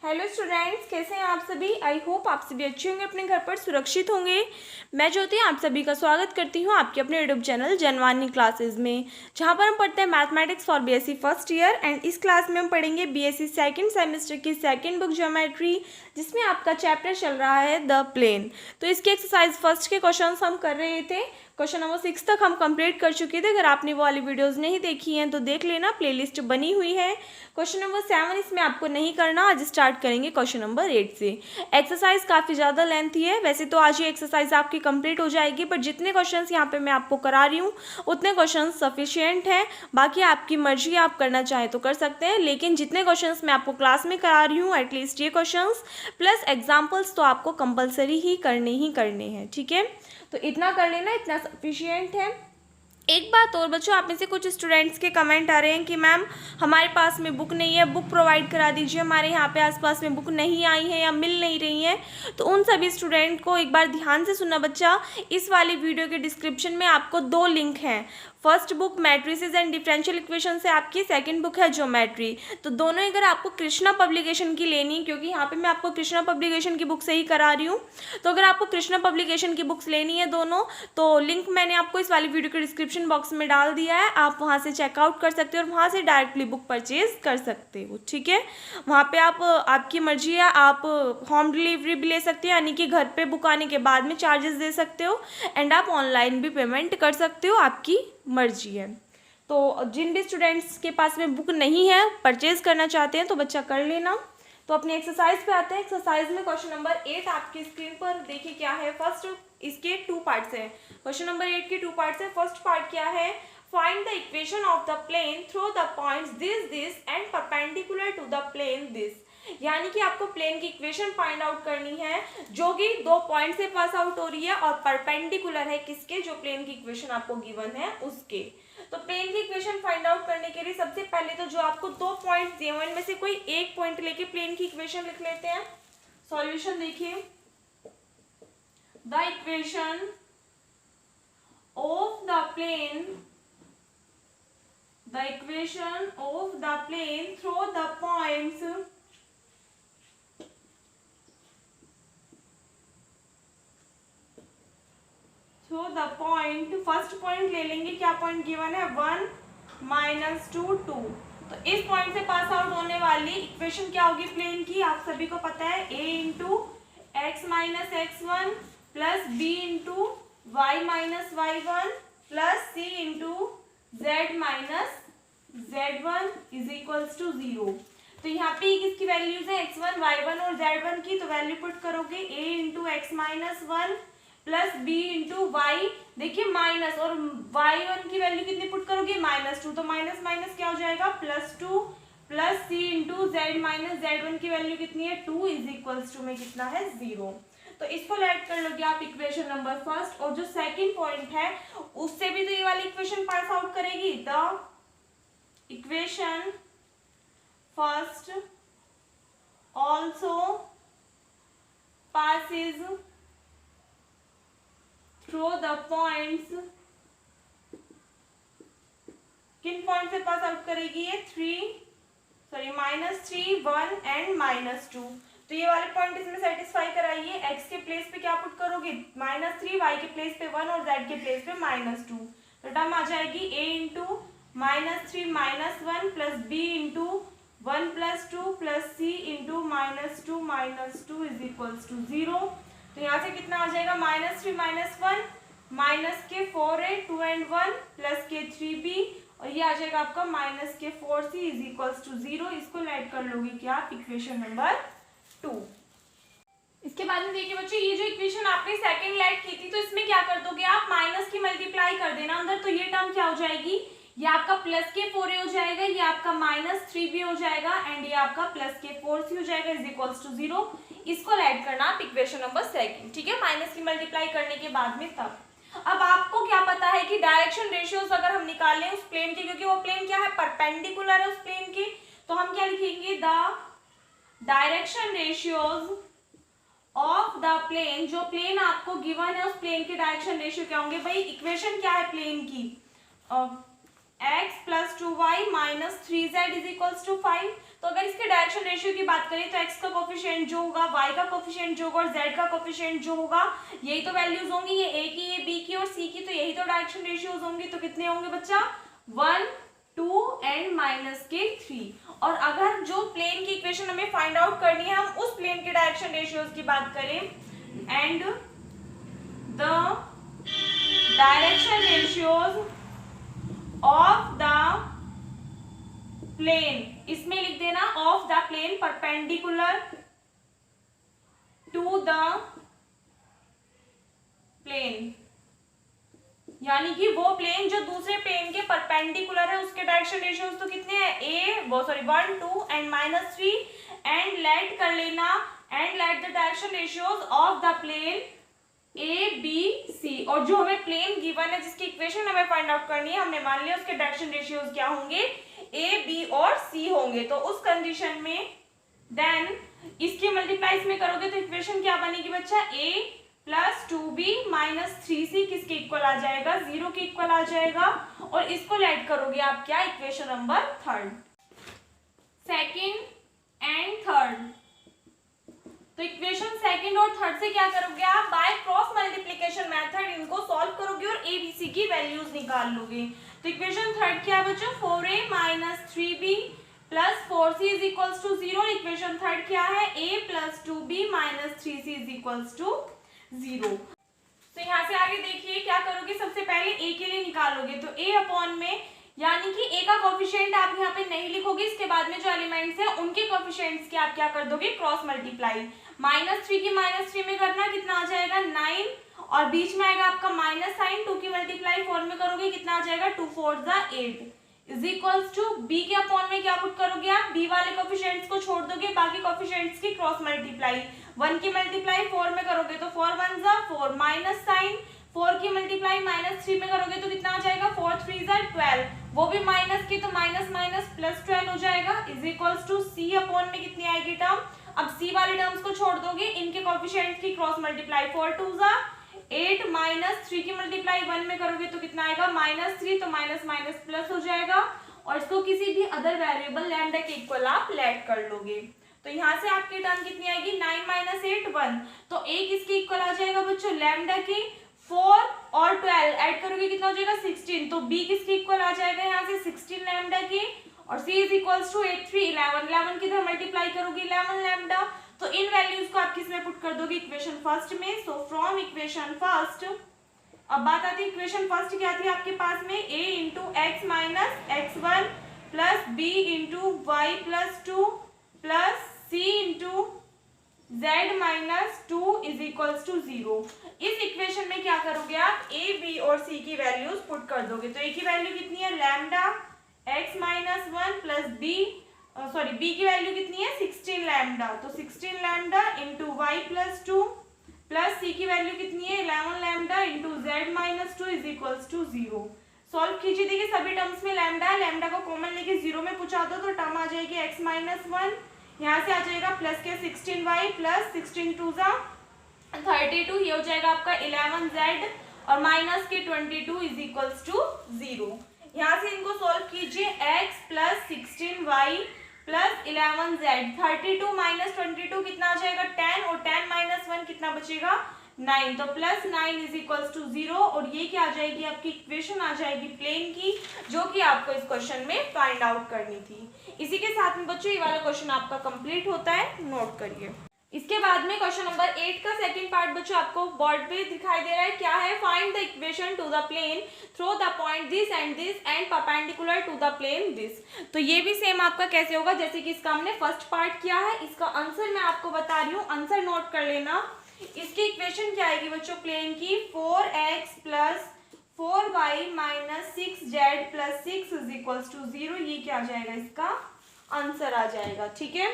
Hello students, कैसे हैं आप सभी। आई होप आप सभी अच्छे होंगे, अपने घर पर सुरक्षित होंगे। मैं ज्योति आप सभी का स्वागत करती हूं आपके अपने यूट्यूब चैनल जनवानी क्लासेस में, जहां पर हम पढ़ते हैं mathematics for BSc first year. And इस क्लास में हम पढ़ेंगे बीएससी सेकंड सेमेस्टर की सेकंड बुक ज्योमेट्री, जिसमें आपका चैप्टर चल रहा है द प्लेन। तो इसके एक्सरसाइज फर्स्ट के क्वेश्चन हम कर रहे थे। क्वेश्चन नंबर 6 तक हम कंप्लीट कर चुके थे। अगर आपने वो वाली वीडियोस नहीं देखी हैं तो देख लेना, प्लेलिस्ट बनी हुई है। क्वेश्चन नंबर 7 इसमें आपको नहीं करना, आज स्टार्ट करेंगे क्वेश्चन नंबर 8 से। एक्सरसाइज काफ़ी ज़्यादा लेंथी है, वैसे तो आज ये एक्सरसाइज आपकी कंप्लीट हो जाएगी, बट जितने क्वेश्चंस यहाँ पे मैं आपको करा रही हूँ उतने क्वेश्चन सफिशियंट हैं। बाकी आपकी मर्जी, आप करना चाहें तो कर सकते हैं, लेकिन जितने क्वेश्चंस मैं आपको क्लास में करा रही हूँ एटलीस्ट ये क्वेश्चंस प्लस एग्जाम्पल्स तो आपको कंपलसरी ही करने हैं। ठीक है, तो इतना कर लेना, इतना सफिशियंट है। एक बात और बच्चों, आप में से कुछ स्टूडेंट्स के कमेंट आ रहे हैं कि मैम हमारे पास में बुक नहीं है, बुक प्रोवाइड करा दीजिए, हमारे यहाँ पे आसपास में बुक नहीं आई है या मिल नहीं रही है। तो उन सभी स्टूडेंट को एक बार ध्यान से सुनना बच्चा, इस वाली वीडियो के डिस्क्रिप्शन में आपको 2 लिंक हैं। First book matrices and differential equation से आपकी, सेकंड बुक है ज्योमेट्री। तो दोनों अगर आपको कृष्णा पब्लिकेशन की लेनी, क्योंकि यहाँ पे मैं आपको कृष्णा पब्लिकेशन की बुक से ही करा रही हूँ, तो अगर आपको कृष्णा पब्लिकेशन की बुक्स लेनी है दोनों, तो लिंक मैंने आपको इस वाली वीडियो के डिस्क्रिप्शन बॉक्स में डाल दिया है। आप वहाँ से चेकआउट कर सकते हो और वहाँ से डायरेक्टली बुक परचेज कर सकते हो। ठीक है, वहाँ पे आप, आपकी मर्जी है, आप होम डिलीवरी भी ले सकते हो, यानी कि घर पे बुक आने के बाद में चार्जेस दे सकते हो, एंड आप ऑनलाइन भी पेमेंट कर सकते हो, आपकी मर्जी है। तो जिन भी स्टूडेंट्स के पास में बुक नहीं है, परचेज करना चाहते हैं, तो बच्चा कर लेना। तो अपने एक्सरसाइज पे आते हैं। एक्सरसाइज में क्वेश्चन नंबर 8 आपकी स्क्रीन पर देखिए क्या है। फर्स्ट इसके 2 पार्ट्स हैं। क्वेश्चन नंबर 8 के 2 पार्ट्स हैं। फर्स्ट पार्ट क्या है, find the equation of the plane through the points this and perpendicular to the plane this. यानी कि आपको प्लेन की इक्वेशन फाइंड आउट करनी है जो कि 2 पॉइंट से पास आउट हो रही है और परपेंडिकुलर है किसके, जो प्लेन की इक्वेशन आपको गिवन है उसके। तो प्लेन की इक्वेशन फाइंड आउट करने के लिए सबसे पहले तो जो आपको 2 पॉइंट्स दिए हुए इनमें से कोई एक पॉइंट लेके प्लेन की इक्वेशन लिख लेते हैं। सॉल्यूशन देखिए, the equation of the plane, the equation of the plane through the points the point, first point ले लेंगे, क्या पॉइंट गिवन है 1, -2, 2। तो इस पॉइंट से पास आउट होने वाली इक्वेशन क्या होगी प्लेन की, आप सभी को पता है, a into x minus x1 plus b into y minus y1 plus c into z minus z1 is equals to 0। तो यहाँ पे किसकी वैल्यूज है, x1, y1 और z1 की, तो वैल्यू पुट करोगे a into x minus 1 plus b into y, देखिए माइनस, और y1 की वैल्यू कितनी पुट करोगे, -2, तो माइनस माइनस क्या हो जाएगा +2 प्लस सी इंटू जेड माइनस z1 की वैल्यू कितनी है 2 इज इक्वल्स टू में कितना है 0। तो इसको ऐड कर लोगे आप इक्वेशन नंबर फर्स्ट, और जो सेकंड पॉइंट है उससे भी तो ये वाली इक्वेशन पास आउट करेगी। The equation first also passes through the points, किन पॉइंट से पास आउट करेगी ये, -3, 1 एंड -2। तो ये वाले पॉइंट इसमें सेटिस्फाई कराइए। x के प्लेस पे क्या पुट करोगे, -3, y के प्लेस पे 1 और z के प्लेस पे -2। तो टर्म आ जाएगी a into -3 -1 plus b into 1 + 2 plus c into -2 is equals to 0। तो यहाँ से कितना आ जाएगा, -3 -1 माइनस के 4a 2 and 1 प्लस के 3b, और ये आ जाएगा आपका -4c इज इक्वल्स टू 0। इसको ऐड कर लोगे क्या, इक्वेशन नंबर 2। इसके बाद में देखिए बच्चों, ये जो इक्वेशन आपने सेकंड ऐड की थी, तो इसमें क्या कर दोगे आप, माइनस की मल्टीप्लाई कर देना अंदर, तो ये टर्म क्या हो जाएगी, ये आपका प्लस के 4a हो जाएगा, ये आपका -3b हो जाएगा, एंड ये आपका प्लस के 4c हो जाएगा इज इक्वल्स टू 0। इसको ऐड करना आप इक्वेशन नंबर सेकंड। ठीक है, माइनस की मल्टीप्लाई करने के बाद में तब। अब आपको क्या पता है कि डायरेक्शन रेशियोज अगर हम निकालें उस प्लेन के, क्योंकि वो प्लेन क्या है, परपेंडिकुलर है उस प्लेन के, तो हम क्या लिखेंगे, the direction ratios of the plane, जो प्लेन आपको गिवन है उस प्लेन के डायरेक्शन रेशियो क्या होंगे। भाई इक्वेशन क्या है प्लेन की, x + 2y - 3z = 5। तो अगर इसके डायरेक्शन रेशियो की बात करें तो x का कोफिशिएंट जो होगा, y का कोफिशिएंट जो होगा और z का कोफिशिएंट जो होगा, यही तो वैल्यूज होंगी, ये a की, ये b की और c की, तो यही तो डायरेक्शन रेशियोज होंगी। तो कितने होंगे बच्चा, 1, 2 एंड -3। और अगर जो प्लेन की इक्वेशन हमें फाइंड आउट करनी है, हम उस प्लेन के डायरेक्शन रेशियोज की बात करें, and the direction ratios of the plane, इसमें लिख देना of the plane perpendicular to the plane, यानी कि वो प्लेन जो दूसरे प्लेन के परपेंडिकुलर है उसके डायरेक्शन रेशियोज तो कितने हैं, 1, 2 एंड -3, एंड लेट कर लेना, and let the direction ratios of the plane a b c. और जो हमें प्लेन गिवन है जिसकी इक्वेशन हमें फाइंड आउट करनी है, हमने मान लिया उसके डायरेक्शन रेशियोज क्या होंगे, ए बी और सी होंगे। तो उस कंडीशन में देन इसकी मल्टीप्लाई में करोगे तो इक्वेशन क्या बनेगी बच्चा, a + 2b - 3c किसके इक्वल आ जाएगा, 0 के इक्वल आ जाएगा। और इसको लेट करोगे आप क्या, equation number 3, second and third. तो इक्वेशन सेकंड और थर्ड से क्या करोगे आप, बाय क्रॉस मल्टीप्लिकेशन मेथड इनको सॉल्व करोगे और a b c की वैल्यूज निकाल लोगे। तो इक्वेशन थर्ड क्या है बच्चों, 4a - 3b + 4c = 0। Equation third क्या है, a + 2b - 3c = 0। तो यहाँ से आगे देखिए क्या करोगे, सबसे पहले a के लिए निकालोगे तो a अपॉन में, यानी कि a का कोफिशिएंट आप यहाँ पे नहीं लिखोगे, इसके बाद में जो एलिमेंट्स हैं उनके कोफिशिएंट्स के आप क्या कर दोगे, क्रॉस मल्टीप्लाई। -3 की -3 में करना, कितना आ जाएगा 9, और बीच में आएगा आपका माइनस साइन, 2 की मल्टीप्लाई 4 में करोगे कितना आ जाएगा, 2 4 8 = b के अपॉन में क्या पुट करोगे आप, b वाले कोफिशिएंट्स को छोड़ दोगे, बाकी कोफिशिएंट्स की क्रॉस मल्टीप्लाई। 1 की मल्टीप्लाई 4 में करोगे तो 4 1 4, माइनस साइन 4 की मल्टीप्लाई -3 में करोगे तो कितना आ जाएगा, 4 3 12, वो भी माइनस की तो माइनस माइनस +12 हो जाएगा, = c अपॉन में कितनी आएगी टर्म, अब c वाले टर्म्स को छोड़ दोगे, इनके कोफिशिएंट्स की क्रॉस मल्टीप्लाई, 4 2 8 -3 की मल्टीप्लाई 1 में करोगे तो कितना आएगा, -3, तो माइनस माइनस प्लस हो जाएगा, और इसको किसी भी अदर वेरिएबल लैम्डा के इक्वल आप लेट कर लोगे। तो यहाँ से आपकी टर्म कितनी आएगी, 9 - 8 1, तो a किसके इक्वल आ जाएगा बच्चों, लैम्डा के। 4 और 12 ऐड करोगे कितना हो जाएगा, 16, तो b किसके इक्वल आ जाएगा यहाँ से, 16 लैम्डा के, और c = 8 3 11, 11 की तरह मल्टीप्लाई करोगे 11 लैम्डा। तो इन वैल्यूज को आप किस में पुट कर दोगे, इक्वेशन फर्स्ट में। सो फ्रॉम इक्वेशन फर्स्ट, अब बात आती है इक्वेशन फर्स्ट क्या थी आपके पास में, a × x - x1 + b × y + 2 + c × z - 2 = 0। इस इक्वेशन में क्या करोगे आप, a b और c की वैल्यूज पुट कर दोगे। तो a की वैल्यू कितनी है, लैम्डा x - 1 + b की वैल्यू कितनी है, 16 लैम्डा, तो 16 लैम्डा × y + 2 + c की वैल्यू कितनी है, 11 लैम्डा × z - 2 = 0। सॉल्व कीजिए, देखिए सभी टर्म्स में लैम्डा है, लैम्डा को कॉमन लेके 0 में पहुंचा दो तो टर्म आ जाएगी x - 1, यहाँ से आ जाएगा प्लस के 16y + 16 2 32, ये हो जाएगा आपका 11z, और माइनस के 22 = 0। यहाँ से इनको सॉल्व कीजिए, x + 16y + 11z, 32 - 22 कितना आ जाएगा, 10, और 10 - 1 कितना बचेगा, 9, तो +9 = 0, और ये क्या आ जाएगी आपकी इक्वेशन आ जाएगी प्लेन की, जो कि आपको इस क्वेश्चन में फाइंड आउट करनी थी। इसी के साथ में बच्चों ये वाला क्वेश्चन आपका कंप्लीट होता है, नोट करिए। इसके बाद में क्वेश्चन नंबर 8 का सेकंड पार्ट बच्चों आपको बोर्ड पे दिखाई दे रहा है, क्या है, find the equation to the plane through the point this and perpendicular to the plane this. तो ये भी सेम आपका कैसे होगा, जैसे कि इसका हमने फर्स्ट पार्ट किया है, इसका आंसर मैं आपको बता रही हूँ, आंसर नोट कर लेना। इसकी इक्वेशन क्या आएगी बच्चों, प्लेन की 4x + 4y - 6z + 6 = 0, ये क्या आ जाएगा, इसका आंसर आ जाएगा। ठीक है,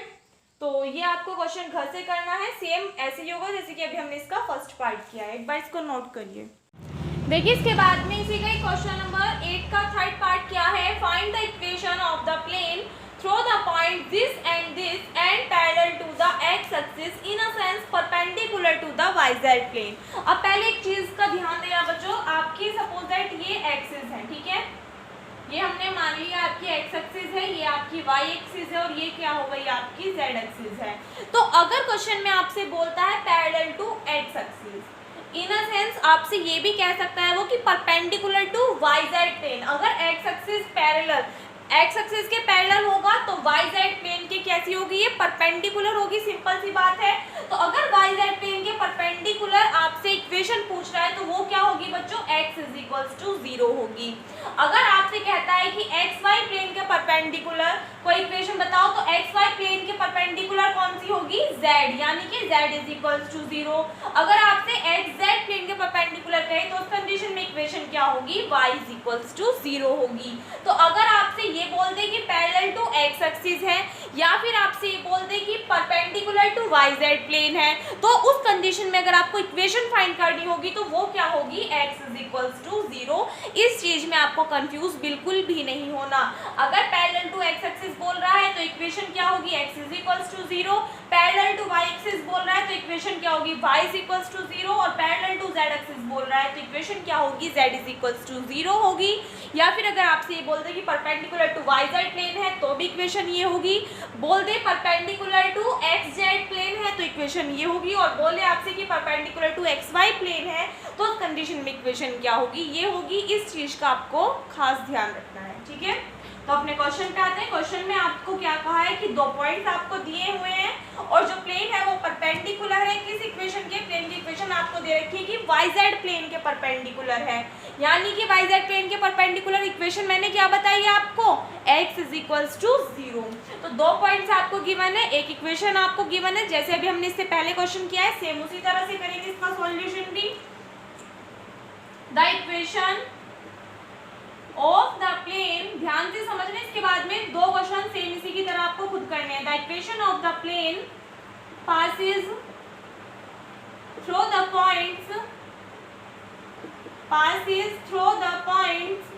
तो ये आपको क्वेश्चन घर से करना है, सेम ऐसे ही होगा जैसे कि अभी हमने इसका फर्स्ट पार्ट किया है, एक बार इसको नोट करिए। देखिए इसके बाद में इसी का क्वेश्चन नंबर 8 का थर्ड पार्ट क्या है, find the equation of the plane through the point this and parallel to the x axis in a sense perpendicular to the yz plane. अब पहले एक चीज का ध्यान देना बच्चों, आपकी सपोज दैट ये एक्सिस है, ठीक है, ये हमने मान लिया आपकी एक्स एक्सिस है, ये आपकी वाई एक्सिस है और ये क्या हो गई आपकी जेड एक्सिस है। तो अगर क्वेश्चन में आपसे बोलता है parallel to x axis, in a sense आपसे ये भी कह सकता है वो कि perpendicular to Y Z plane, अगर X axis parallel X axis के पैरेलल होगा तो वाई जेड प्लेन के कैसी होगी, ये परपेंडिकुलर होगी, सिंपल सी बात है। तो अगर वाई जेड प्लेन के परपेंडिकुलर आपसे इक्वेशन पूछ रहा है तो वो क्या होगी बच्चों, x इज इक्वल्स टू 0 होगी। अगर आपसे कहता है कि एक्स वाई प्लेन के परपेंडिकुलर कोई इक्वेशन बताओ तो एक्स वाई प्लेन के परपेंडिकुलर कौन सी होगी, z, यानी कि z इज इक्वल्स टू 0। अगर आपसे एक्स जेड प्लेन के परपेंडिकुलर कहे तो उस कंडीशन में इक्वेशन क्या होगी, y इज इक्वल्स टू 0 होगी। तो अगर आपसे ये बोल दे कि पैरेलल टू एक्स एक्सिस है या फिर आपसे ये बोल दे कि perpendicular to Y Z plane है, तो उस कंडीशन में अगर आपको इक्वेशन फाइंड करनी होगी तो वो क्या होगी, x इज इक्वल्स टू 0। इस चीज में आपको कंफ्यूज बिल्कुल भी नहीं होना। अगर पैरेलल टू एक्स एक्सिस बोल रहा है तो इक्वेशन क्या होगी, x is equals to 0। Parallel to y axis बोल रहा है तो इक्वेशन क्या होगी, y इज इक्वल्स टू 0। और पैरेलल टू जेड एक्सिस बोल रहा है तो इक्वेशन क्या होगी, z इज इक्वल्स टू 0 होगी। या फिर अगर आपसे ये बोल दे कि perpendicular to Y Z plane है तो भी इक्वेशन ये होगी, बोल दे perpendicular to X Z plane है तो इक्वेशन ये होगी, और बोले आपसे कि perpendicular to X Y plane है तो उस कंडीशन में इक्वेशन क्या होगी, ये होगी। इस चीज का आपको खास ध्यान रखना है, ठीक है। तो अपने क्वेश्चन पे आते हैं। क्वेश्चन में आपको क्या कहा है कि 2 पॉइंट्स आपको दिए हुए हैं और जो प्लेन है वो परपेंडिकुलर है। किस इक्वेशन के, प्लेन की इक्वेशन आपको दे रखी है कि वाई जेड प्लेन के परपेंडिकुलर है, यानी कि वाई जेड प्लेन के परपेंडिकुलर इक्वेशन मैंने क्या बताई है आपको, x इज इक्वल्स टू 0। तो 2 पॉइंट्स आपको गिवन है, एक इक्वेशन आपको गिवन है, जैसे अभी हमने इससे पहले क्वेश्चन किया है सेम उसी तरह से करेंगे इसका सॉल्यूशन भी। The equation of the plane, ध्यान से समझना, इसके बाद में 2 क्वेश्चन सेम इसी की तरह आपको खुद करने हैं। The equation of the plane passes through the points, passes through the points,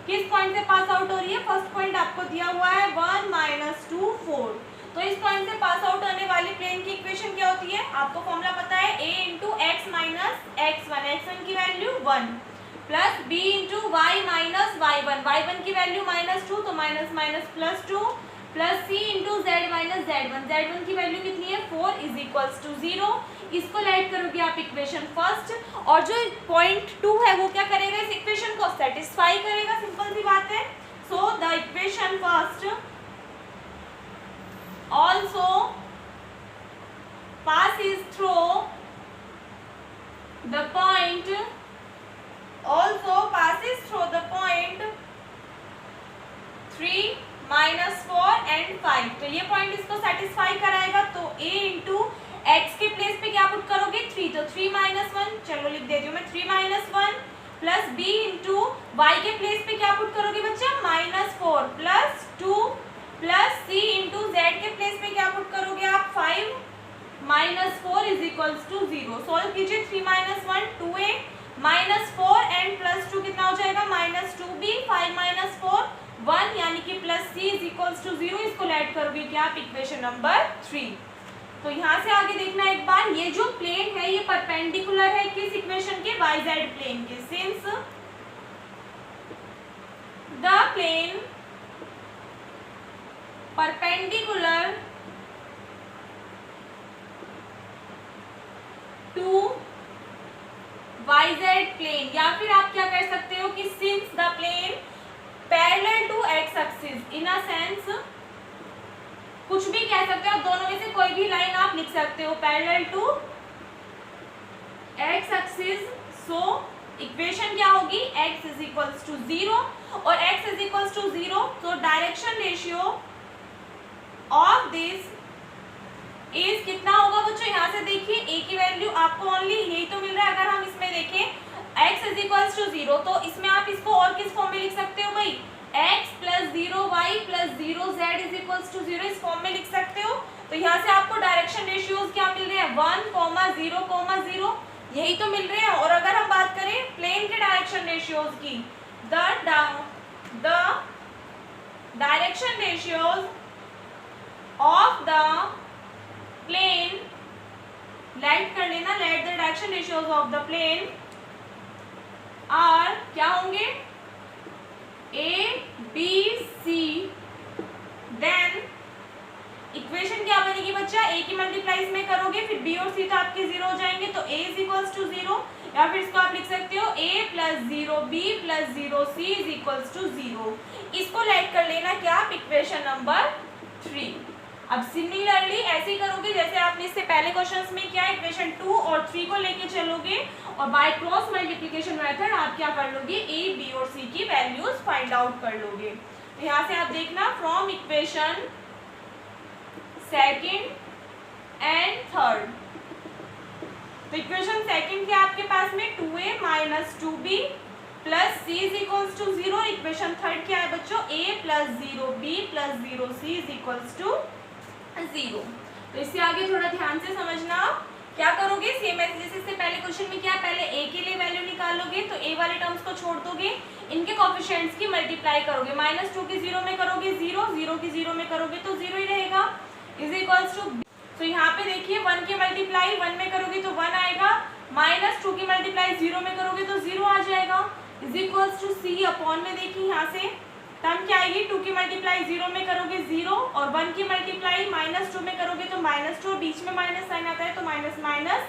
किस पॉइंट से पास आउट हो रही है, फर्स्ट पॉइंट आपको दिया हुआ है 1 -2 4। तो इस पॉइंट से पास आउट होने वाली प्लेन की इक्वेशन क्या होती है, आपको फॉर्मूला पता है, a into x minus x1, x1 की value 1 plus b into y minus y1, y1 की वैल्यू -2 तो minus minus +2 plus c into z minus z1, z1 की वैल्यू कितनी है 4 इज इक्वल्स टू 0। इसको ऐड करोगे आप इक्वेशन फर्स्ट, और जो पॉइंट 2 है वो क्या करेगा, इस इक्वेशन को सेटिस्फाई करेगा, सिंपल सी बात है। सो the equation first also passes through the point, also passes through the point 3 -4 and 5। तो ये पॉइंट इसको सेटिस्फाई कराएगा। तो a इंटू एक्स के प्लेस पे क्या पुट करोगे 3, तो 3 -1, चलो लिख देती हूँ मैं 3 -1 प्लस b इंटू वाई के प्लेस पे क्या पुट करोगे बच्चा -4 plus 2 plus c into Z के प्लेस पे क्या पुट करोगे आप 5 -4 इज इक्वल्स टू 0। सॉल्व कीजिए 3 -1 2a -4 एंड प्लस 2 कितना हो जाएगा -2b 5 -4 1, यानी कि plus c is equals to 0। इसको ऐड करोगे क्या आप इक्वेशन नंबर 3। तो यहाँ से आगे देखना एक बार, ये जो प्लेन है ये परपेंडिकुलर है किस इक्वेशन के, वाई जेड प्लेन के। Since the plane perpendicular to Y Z plane, या फिर आप क्या कर सकते हो कि since the plane parallel to x axis, in a sense कुछ भी कह सकते हो, दोनों में से कोई भी लाइन आप लिख सकते हो, parallel to x axis. So equation क्या होगी, x इज इक्वल्स टू 0 और x इज इक्वल्स टू 0, तो direction ratio of this is कितना होगा बच्चों, यहाँ से देखिए a की वैल्यू आपको ओनली यही तो मिल रहा है। अगर हम इसमें देखें x इज इक्वल्स टू 0, तो इसमें आप इसको और किस फॉर्म में लिख सकते हो भाई, x प्लस 0y प्लस 0z इज इक्वल्स टू 0, इस फॉर्म में लिख सकते हो। तो यहाँ से आपको डायरेक्शन रेशियोज क्या मिल रहे हैं 1, 0, 0, यही तो मिल रहे हैं। और अगर हम बात करें प्लेन के डायरेक्शन रेशियोज की, the direction ratios of the plane, let कर लेना, let the direction ratios of the plane are क्या होंगे, a b c, then equation क्या बनेगी बच्चा, ए की मल्टीप्लाई इसमें करोगे, फिर बी और सी तो आपके जीरो हो जाएंगे, तो A is equals to zero, या फिर इसको आप लिख सकते हो A plus zero B plus zero C is equals to zero. इसको लेट कर लेना क्या आप, इक्वेशन नंबर 3। अब सिमिलरली ऐसे ही करोगे जैसे आपने इससे पहले क्वेश्चंस में किया, इक्वेशन 2 और 3 को लेके चलोगे और बाय क्रॉस मल्टीप्लिकेशन मेथड आप क्या कर लोगे, ए बी और सी की वैल्यूज फाइंड आउट कर लोगे। तो यहाँ से आप देखना from equation second and third, तो इक्वेशन सेकंड क्या आपके पास में 2a माइनस 2b प्लस c is equals to 0। Equation third क्या है बच्चों, a plus 0b plus 0c is equals to 0। तो इससे आगे थोड़ा ध्यान से समझना, क्या करोगे सेम ऐसे जैसे इससे पहले क्वेश्चन में क्या, पहले a के लिए वैल्यू निकालोगे, तो a वाले टर्म्स को छोड़ दोगे, इनके कोएफिशिएंट्स की मल्टीप्लाई करोगे, -2 की 0 में करोगे 0, 0 की 0 में करोगे तो 0 ही रहेगा, इज इक्वल्स टू। तो यहाँ पे देखिए 1 की मल्टीप्लाई 1 में करोगे तो 1 आएगा, -2 की मल्टीप्लाई 0 में करोगे तो 0 आ जाएगा, is equals to c upon में देखिए यहाँ से टर्म क्या आएगी, 2 की मल्टीप्लाई 0 में करोगे 0 और 1 की मल्टीप्लाई -2 में करोगे तो -2, बीच में माइनस साइन आता है तो माइनस माइनस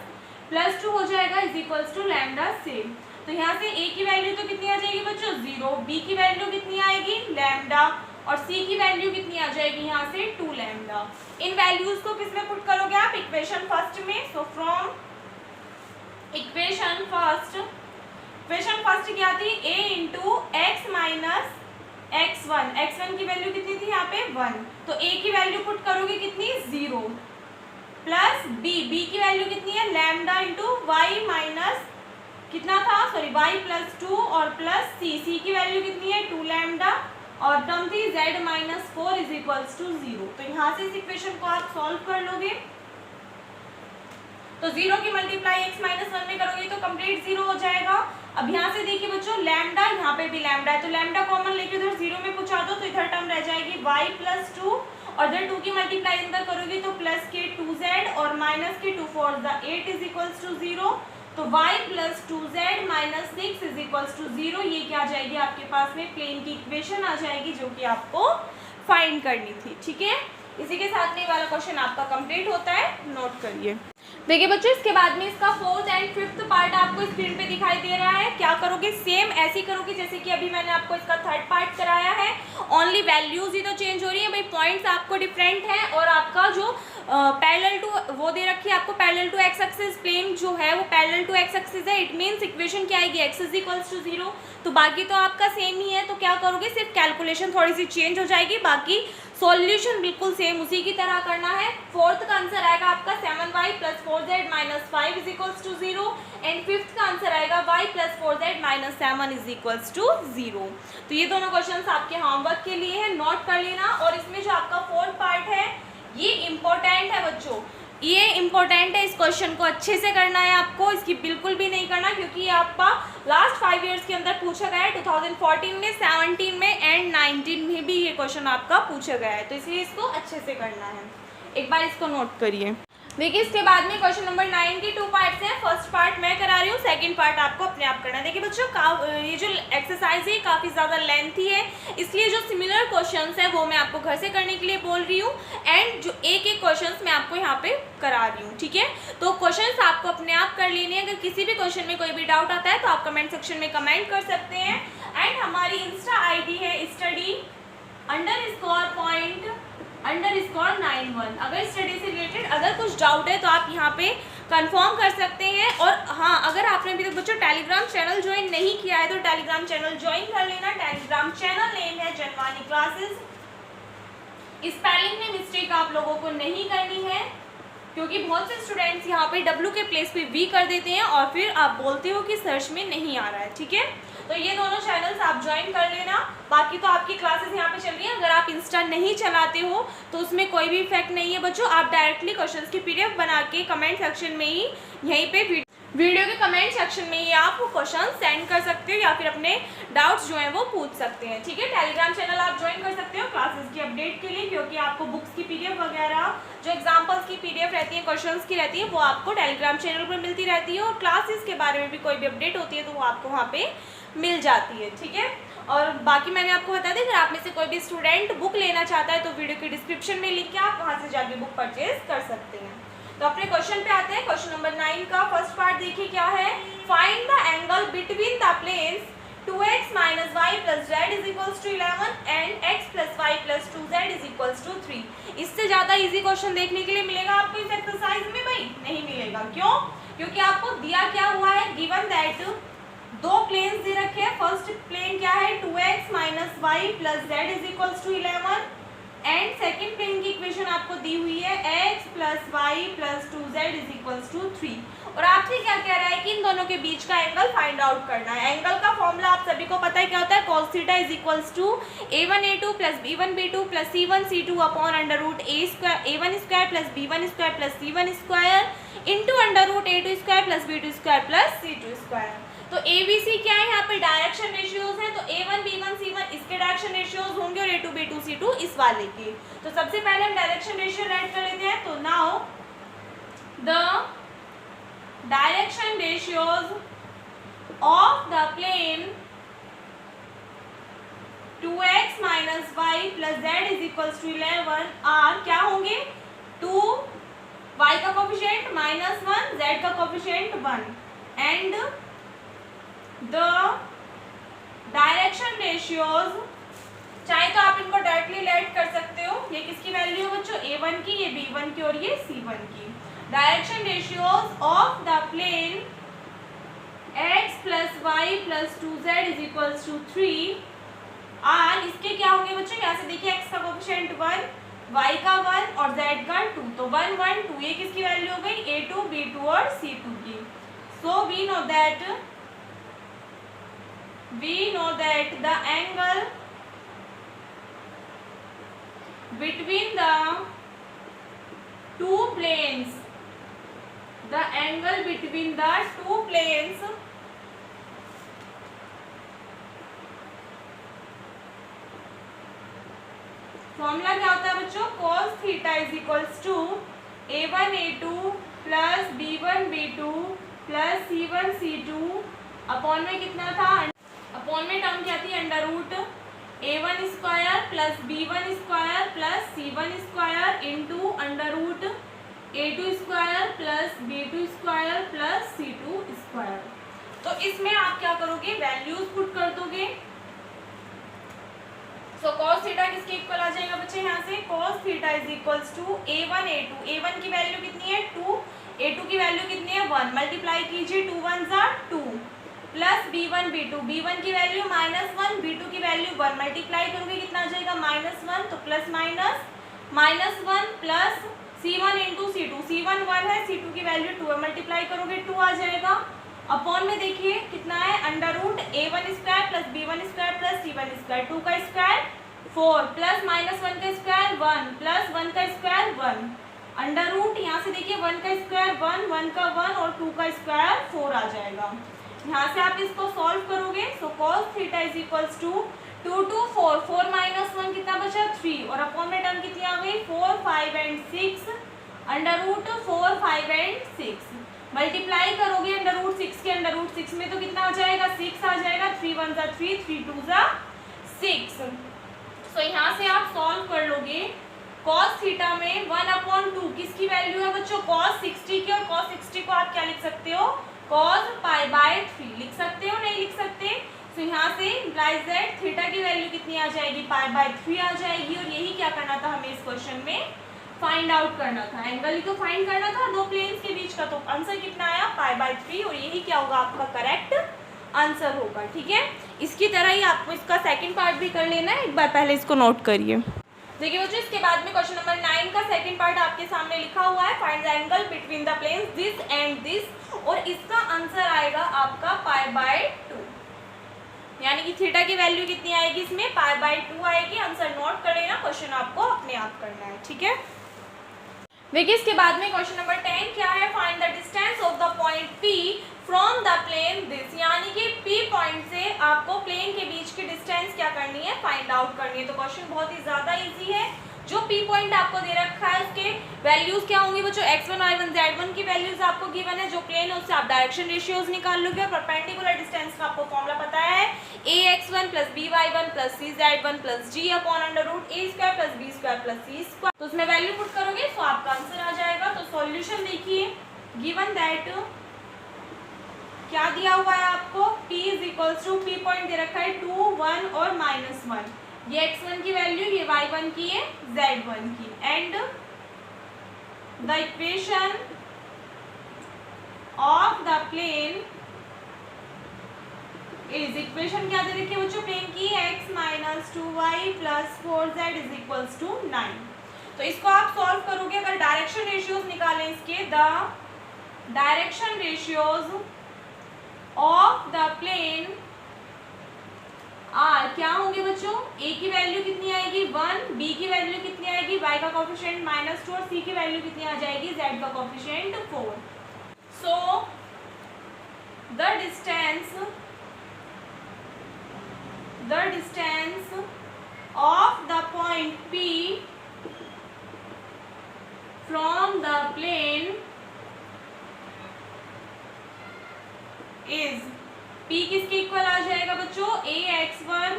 +2 हो जाएगा, इज इक्वल्स टू लैम्डा से। तो यहाँ से a की वैल्यू तो कितनी आ जाएगी बच्चों 0, b की वैल्यू कितनी आएगी लैम्डा और c की वैल्यू कितनी आ जाएगी यहाँ से 2 लैम्डा। इन वैल्यूज को किस में पुट करोगे आप, इक्वेशन फर्स्ट में। सो फ्रॉम इक्वेशन फर्स्ट क्या थी, a into x minus x1 की वैल्यू कितनी थी यहाँ पे 1, तो a की वैल्यू पुट करोगे कितनी 0 प्लस b की वैल्यू कितनी है लैम्डा इंटू y माइनस कितना था, सॉरी y प्लस 2 और प्लस c की वैल्यू कितनी है 2 लैम्डा और टर्म थी z माइनस 4 इज इक्वल्स टू 0। तो यहाँ से इस इक्वेशन को आप सॉल्व कर लोगे, तो 0 की मल्टीप्लाई x माइनस 1 में करोगे तो कंप्लीट 0 हो जाएगा। अब यहाँ से देखिए बच्चों लैम्डा, यहाँ पे भी लैम्डा है तो लैम्डा कॉमन लेके उधर 0 में पहुंचा दो, तो इधर टर्म रह जाएगी y प्लस 2 और इधर 2 की मल्टीप्लाई अंदर करोगे तो प्लस के 2z और माइनस के 2 4 8 इज इक्वल्स टू 0, तो y plus 2z minus 6 is equals to 0। ये क्या आ जाएगी आपके पास में प्लेन की इक्वेशन आ जाएगी जो कि आपको फाइंड करनी थी, ठीक है। इसी के साथ में ये वाला क्वेश्चन आपका कंप्लीट होता है, नोट करिए। देखिए बच्चों इसके बाद में इसका 4th एंड 5th पार्ट आपको स्क्रीन पे दिखाई दे रहा है। क्या करोगे, सेम ऐसे ही करोगे जैसे कि अभी मैंने आपको इसका 3rd पार्ट कराया है, ओनली वैल्यूज ही तो चेंज हो रही है भाई, पॉइंट्स आपको डिफरेंट है और आपका जो पैरेलल टू वो दे रखी है आपको, parallel to x axis plane जो है वो पैरेलल टू एक्स एक्सिस है, इट मीन्स इक्वेशन क्या आएगी x इज इक्वल्स टू 0। तो बाकी तो आपका सेम ही है, तो क्या करोगे सिर्फ कैलकुलेशन थोड़ी सी चेंज हो जाएगी, बाकी सॉल्यूशन बिल्कुल सेम उसी की तरह करना है। 4th का आंसर आएगा आपका 7y plus 4z minus 5 is equals to 0 and 5th का आंसर आएगा y plus 4z minus 7 is equals to 0। तो ये दोनों क्वेश्चंस आपके होमवर्क के लिए है, नोट कर लेना। और इसमें जो आपका 4th पार्ट है ये इम्पोर्टेंट है बच्चों, ये इम्पोर्टेंट है, इस क्वेश्चन को अच्छे से करना है आपको, इसकी बिल्कुल भी नहीं करना क्योंकि ये आपका लास्ट 5 इयर्स के अंदर पूछा गया है, 2014 में, 17 में एंड 19 में भी ये क्वेश्चन आपका पूछा गया है, तो इसलिए इसको अच्छे से करना है। एक बार इसको नोट करिए। देखिए इसके बाद में क्वेश्चन नंबर 9 की 2 पार्ट्स हैं, फर्स्ट पार्ट मैं करा रही हूँ, सेकंड पार्ट आपको अपने आप करना है। देखिए बच्चों ये जो एक्सरसाइज है काफ़ी ज़्यादा लेंथी है, इसलिए जो सिमिलर क्वेश्चंस हैं वो मैं आपको घर से करने के लिए बोल रही हूँ एंड जो एक क्वेश्चंस मैं आपको यहाँ पे करा रही हूँ, ठीक है। तो क्वेश्चंस आपको अपने आप कर लेने हैं, अगर किसी भी क्वेश्चन में कोई भी डाउट आता है तो आप कमेंट सेक्शन में कमेंट कर सकते हैं। एंड हमारी इंस्टा ID है study_point_91। अगर स्टडी से रिलेटेड अगर कुछ डाउट है तो आप यहाँ पे कंफर्म कर सकते हैं। और हाँ, अगर आपने अभी तक बच्चों टेलीग्राम चैनल ज्वाइन नहीं किया है तो टेलीग्राम चैनल ज्वाइन कर लेना। टेलीग्राम चैनल नेम है जनवानी क्लासेस। स्पेलिंग में मिस्टेक आप लोगों को नहीं करनी है क्योंकि बहुत से स्टूडेंट्स यहाँ पे W के प्लेस पे V कर देते हैं और फिर आप बोलते हो कि सर्च में नहीं आ रहा है, ठीक है। तो ये दोनों चैनल्स आप ज्वाइन कर लेना। बाकी तो आपकी क्लासेस यहाँ पे चल रही हैं, अगर आप इंस्टा नहीं चलाते हो तो उसमें कोई भी इफेक्ट नहीं है बच्चों, आप डायरेक्टली क्वेश्चंस की PDF बना के कमेंट सेक्शन में ही यहीं पे वीडियो के कमेंट सेक्शन में ही आप क्वेश्चन सेंड कर सकते हो या फिर अपने डाउट्स जो हैं वो पूछ सकते हैं, ठीक है। टेलीग्राम चैनल आप ज्वाइन कर सकते हो क्लासेस की अपडेट के लिए, क्योंकि आपको बुक्स की PDF वगैरह जो एग्जांपल्स की PDF रहती है, क्वेश्चंस की रहती है, वो आपको टेलीग्राम चैनल पर मिलती रहती है और क्लासेस के बारे में भी कोई भी अपडेट होती है तो वो आपको वहाँ पे मिल जाती है, ठीक है। और बाकी मैंने आपको बता दिया, अगर आप में से कोई भी स्टूडेंट बुक लेना चाहता है तो वीडियो के डिस्क्रिप्शन में लिंक है, आप वहाँ से जाके बुक परचेज कर सकते हैं। तो अपने क्वेश्चन पे आते हैं। क्वेश्चन नंबर 9 का फर्स्ट पार्ट देखिए क्या है। Find the angle between the planes 2x minus y plus z is equals to 11 and x plus y plus 2z is equals to 3। इससे ज़्यादा इजी क्वेश्चन देखने के लिए मिलेगा आपको इस एक्सरसाइज में? भाई नहीं मिलेगा। क्यों? क्योंकि आपको दिया क्या हुआ है, गिवन दैट दो प्लेन्स दे रखे हैं। फर्स्ट प्लेन क्या है 2x minus y plus z is equals to 11 and second plane की इक्वेशन आपको दी हुई है x plus y plus 2z is equals to 3। और आपसे क्या कह रहा है कि इन दोनों के बीच का एंगल फाइंड आउट करना है। एंगल का फॉर्मूला आप सभी को पता है क्या होता है, cos theta is equals to a1a2 plus b1b2 plus c1c2 upon under root a1 square plus b1 square plus c1 square into under root a2 square plus b2 square plus c2 square. तो ABC क्या है, यहाँ पे direction ratios हैं। तो A1 B1 C1 इसके direction ratios होंगे और A2 B2 C2 इस वाले के। तो सबसे पहले हम डायरेक्शन रेशियो राइट कर लेते हैं। तो now the direction ratios of the plane 2x minus y plus z is equals to 11 are क्या होंगे, 2 y का कोफिशिएंट -1 z का coefficient 1 and the direction ratios, चाहे तो आप इनको डायरेक्टली लेट कर सकते हो। ये किसकी वैल्यू है बच्चों, a1 की, ये b1 की और ये c1 की। Direction ratios of the plane x plus y plus 2z is equals to 3 are, इसके क्या होंगे बच्चों, यहाँ से देखिए x का कोफिशिएंट 1, y का 1 और z का 2। तो 1 1 2 ये किसकी वैल्यू हो गई, a2 b2 और c2 की। So we know that the angle between the two planes formula क्या होता है बच्चों, cos theta is equals to a1 a2 plus b1 b2 plus c1 c2 upon में कितना था, अपॉन में टर्म क्या थी, under root a1 square plus b1 square plus c1 square into under root a2 square plus b2 square plus c2 square. तो इसमें आप क्या करोगे, वैल्यूज पुट कर दोगे। सो cos थीटा किसके इक्वल आ जाएगा बच्चे, यहाँ से cos theta is equals to a1 a2, a1 की वैल्यू कितनी है 2, a2 की वैल्यू कितनी है 1, मल्टीप्लाई कीजिए 2 1 2 प्लस b1 b2, b1 की वैल्यू -1, b2 की वैल्यू 1, मल्टीप्लाई करोगे कितना आ जाएगा -1, तो plus minus 1 plus c1 into c2, c1 1 है, c2 की वैल्यू 2 है, मल्टीप्लाई करोगे 2 आ जाएगा। अपॉन में देखिए कितना है, under root a1 square plus b1 square plus c1 square, 2 का स्क्वायर 4 प्लस -1 का स्क्वायर 1 प्लस 1 का स्क्वायर 1 अंडर रूट, यहाँ से देखिए 1 का स्क्वायर 1, 1 का 1 और 2 का स्क्वायर 4 आ जाएगा। यहाँ से आप इसको सॉल्व करोगे। So cos theta is equals to 2 2 4 4 minus 1 कितना बचा 3 और अपॉन में टर्म कितनी आ गई 4 5 and 6 under root 4 5 and 6 multiply करोगे अंडर रूट 6 के अंडर रूट 6 में तो कितना आ जाएगा 6 आ जाएगा, 3 1 जा 3 3 2 जा 6। सो यहाँ से आप सॉल्व कर लोगे। cos थीटा में 1/2 किसकी वैल्यू है बच्चों, cos 60 की, और cos 60 को आप क्या लिख सकते हो, cos π/3 लिख सकते हो, नहीं लिख सकते। तो यहाँ से इम्प्लाइज दैट थीटा की वैल्यू कितनी आ जाएगी π/3 आ जाएगी। और यही क्या करना था हमें इस क्वेश्चन में, फाइंड आउट करना था, एंगल ही तो फाइंड करना था दो प्लेन्स के बीच का। तो आंसर कितना आया π/3 और यही क्या होगा आपका करेक्ट आंसर होगा। ठीक है, इसकी तरह ही आपको इसका सेकंड पार्ट भी कर लेना है, एक बार पहले इसको नोट करिए। देखिए बच्चों, इसके बाद में क्वेश्चन नंबर 9 का सेकंड पार्ट आपके सामने लिखा हुआ है, find the angle between the planes this and this, और इसका आंसर आएगा आपका π/2, यानी कि थीटा की वैल्यू कितनी आएगी इसमें π/2 आएगी। आंसर नोट कर लेना, क्वेश्चन आपको अपने आप करना है। ठीक है, देखिए इसके बाद में क्वेश्चन नंबर 10 क्या है, find the distance of the point P from the plane this, यानी कि P पॉइंट से आपको प्लेन के बीच की डिस्टेंस क्या करनी है, फाइंड आउट करनी है। तो क्वेश्चन बहुत ही ज़्यादा इजी है। जो P पॉइंट आपको दे रखा है उसके वैल्यूज क्या होंगी बच्चों, x1 y1 z1 की वैल्यूज आपको गिवन है। जो प्लेन है उससे आप डायरेक्शन रेशियोज निकाल लोगे। और परपेंडिकुलर डिस्टेंस का आपको फॉर्मूला पता है, ax1 plus by1 plus cz1 plus g upon under root a square plus b square plus c square. तो उसमें वैल्यू पुट करोगे तो आपका आंसर आ जाएगा। तो सॉल्यूशन देखिए, गिवन दैट क्या दिया हुआ है आपको, p is equals to, p point दे रखा है 2, 1 और -1, ये x1 की वैल्यू, ये y1 की है, z1 की, and the equation of the plane is, equation क्या दे रखी है बच्चों प्लेन की, x minus 2y plus 4z is equals to 9। तो इसको आप सॉल्व करोगे, अगर डायरेक्शन रेशियोज निकालें इसके, the direction ratios of the plane are क्या होंगे बच्चों, a की वैल्यू कितनी आएगी 1, b की वैल्यू कितनी आएगी, y का कोफिशिएंट -2 और c की वैल्यू कितनी आ जाएगी, z का coefficient 4। So the distance of the point p from the plane is, p किसके इक्वल आ जाएगा बच्चों, ax1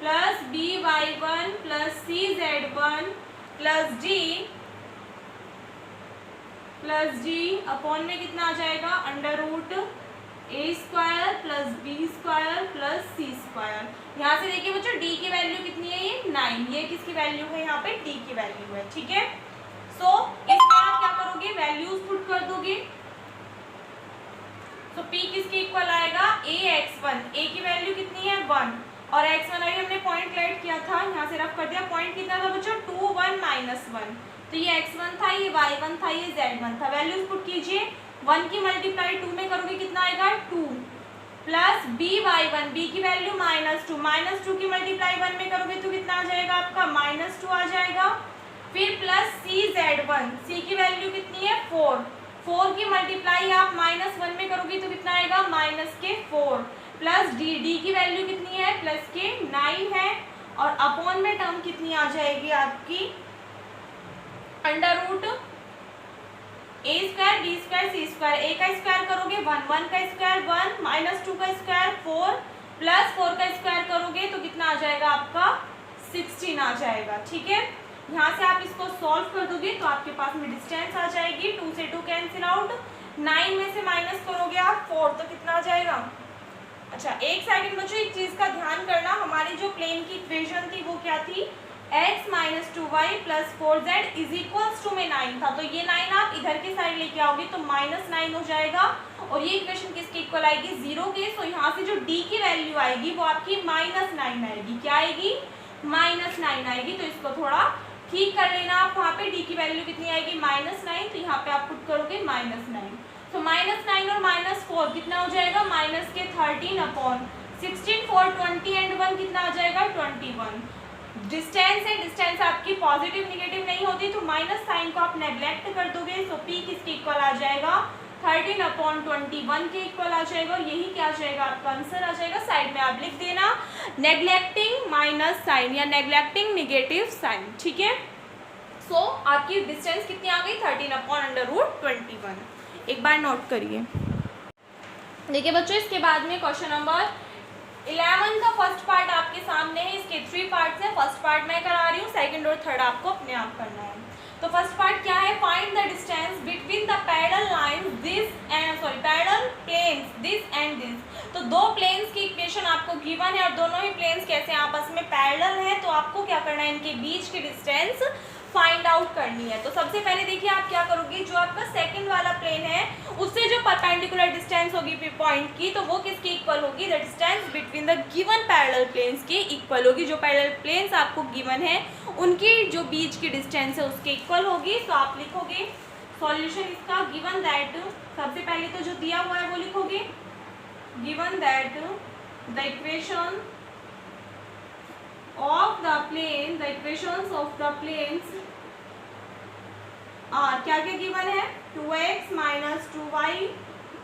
plus by1 plus cz1 plus g upon में कितना आ जाएगा, under root a square plus b square plus c square. यहाँ से देखिए बच्चों d की वैल्यू कितनी है, ये 9, ये किसकी वैल्यू है, यहाँ पे d की वैल्यू है, ठीक है। सो इसमें आप क्या करोगे, वैल्यूज पुट कर दोगे। तो p किसके इक्वल आएगा, ax1, a की वैल्यू कितनी है 1 और x1 अभी हमने पॉइंट राइट किया था, यहाँ से रफ कर दिया, पॉइंट कितना था बच्चों 2, 1, -1, तो ये x1 था, ये y1 था, ये z1 था। वैल्यूज पुट कीजिए, 1 की मल्टीप्लाई 2 में करोगे कितना आएगा 2 प्लस by1, b की वैल्यू -2 की मल्टीप्लाई 1 में करोगे तो कितना आ जाएगा आपका -2 आ जाएगा। फिर प्लस cz1, c की वैल्यू कितनी है 4 की मल्टीप्लाई आप -1 में करोगे तो कितना आएगा -4 प्लस d की वैल्यू कितनी है +9 है और अपॉन में टर्म कितनी आ जाएगी आपकी under root a square b square c square. a का स्क्वायर करोगे 1 का स्क्वायर 1 -2 का स्क्वायर 4 प्लस 4 का स्क्वायर करोगे तो कितना आ जाएगा आपका 16 आ जाएगा, ठीक है। यहाँ से आप इसको सॉल्व कर दोगे तो आपके पास में डिस्टेंस आ जाएगी, 2 से 2 कैंसिल आउट, 9 में से माइनस करोगे आप 4 तो कितना आ जाएगा। अच्छा एक सेकंड बच्चों, एक चीज का ध्यान करना, हमारी जो प्लेन की इक्वेशन थी वो क्या थी, x minus 2y plus 4z is equals to में 9 था, तो ये 9 आप इधर के साइड लेके आओगे तो -9 हो जाएगा और ये इक्वेशन किसके इक्वल आएगी 0 के। तो यहाँ से जो d की वैल्यू आएगी वो आपकी -9 आएगी, क्या आएगी -9 आएगी। तो इसको थोड़ा ठीक कर लेना आप, वहाँ पे d की वैल्यू कितनी आएगी -9, तो यहाँ पे आप पुट करोगे -9, तो -9 और -4 कितना हो जाएगा -13 अपॉन 16 4 20 एंड 1 कितना आ जाएगा 21। डिस्टेंस है, डिस्टेंस आपकी पॉजिटिव निगेटिव नहीं होती तो माइनस साइन को आप नेग्लेक्ट कर दोगे, सो p किसके इक्वल आ जाएगा 13 अपॉन 21 के इक्वल आ जाएगा, यही क्या आ जाएगा आपका आंसर आ जाएगा। साइड में आप लिख देना नेग्लेक्टिंग माइनस साइन या नेग्लेक्टिंग निगेटिव साइन, ठीक है। सो आपकी डिस्टेंस कितनी आ गई 13 अपॉन अंडर रूट 21, एक बार नोट करिए। देखिए बच्चों इसके बाद में क्वेश्चन नंबर 11 का फर्स्ट पार्ट आपके सामने है, इसके 3 पार्ट्स हैं, फर्स्ट पार्ट मैं करा रही हूँ, सेकंड और थर्ड आपको अपने आप करना है। तो फर्स्ट पार्ट क्या है, find the distance between the parallel lines this and parallel planes this and this. तो दो प्लेन्स की इक्वेशन आपको गिवन है और दोनों ही प्लेन्स कैसे आपस में पैरेलल हैं, तो आपको क्या करना है इनके बीच की डिस्टेंस फाइंड आउट करनी है। तो सबसे पहले देखिए आप क्या करोगे, जो आपका सेकंड वाला प्लेन है उससे जो परपेंडिकुलर डिस्टेंस होगी पॉइंट की तो वो किसके इक्वल होगी, the distance between the given parallel planes के इक्वल होगी। जो पैरेलल प्लेन्स आपको गिवन है उनकी जो बीच की डिस्टेंस है उसके इक्वल होगी। तो आप लिखोगे सॉल्यूशन इसका, गिवन दैट, सबसे पहले तो जो दिया हुआ है वो लिखोगे, given that the equation of the plane, the equations of the planes are क्या क्या गिवन है 2x minus 2y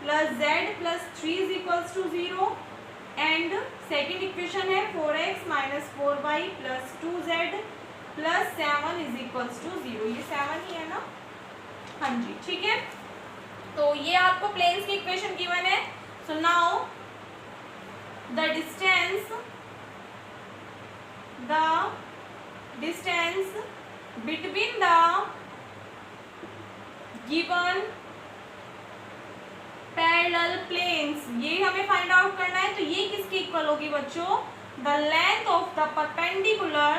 plus z plus 3 is equals to 0 and second equation है 4x minus 4y plus 2z plus 7 is equals to 0। ये 7 ही है ना, हाँ जी ठीक है। तो ये आपको प्लेन्स की इक्वेशन गिवन है। So now the distance between the given parallel planes, ये हमें फाइंड आउट करना है। तो ये किसके इक्वल होगी बच्चों? The length of the perpendicular,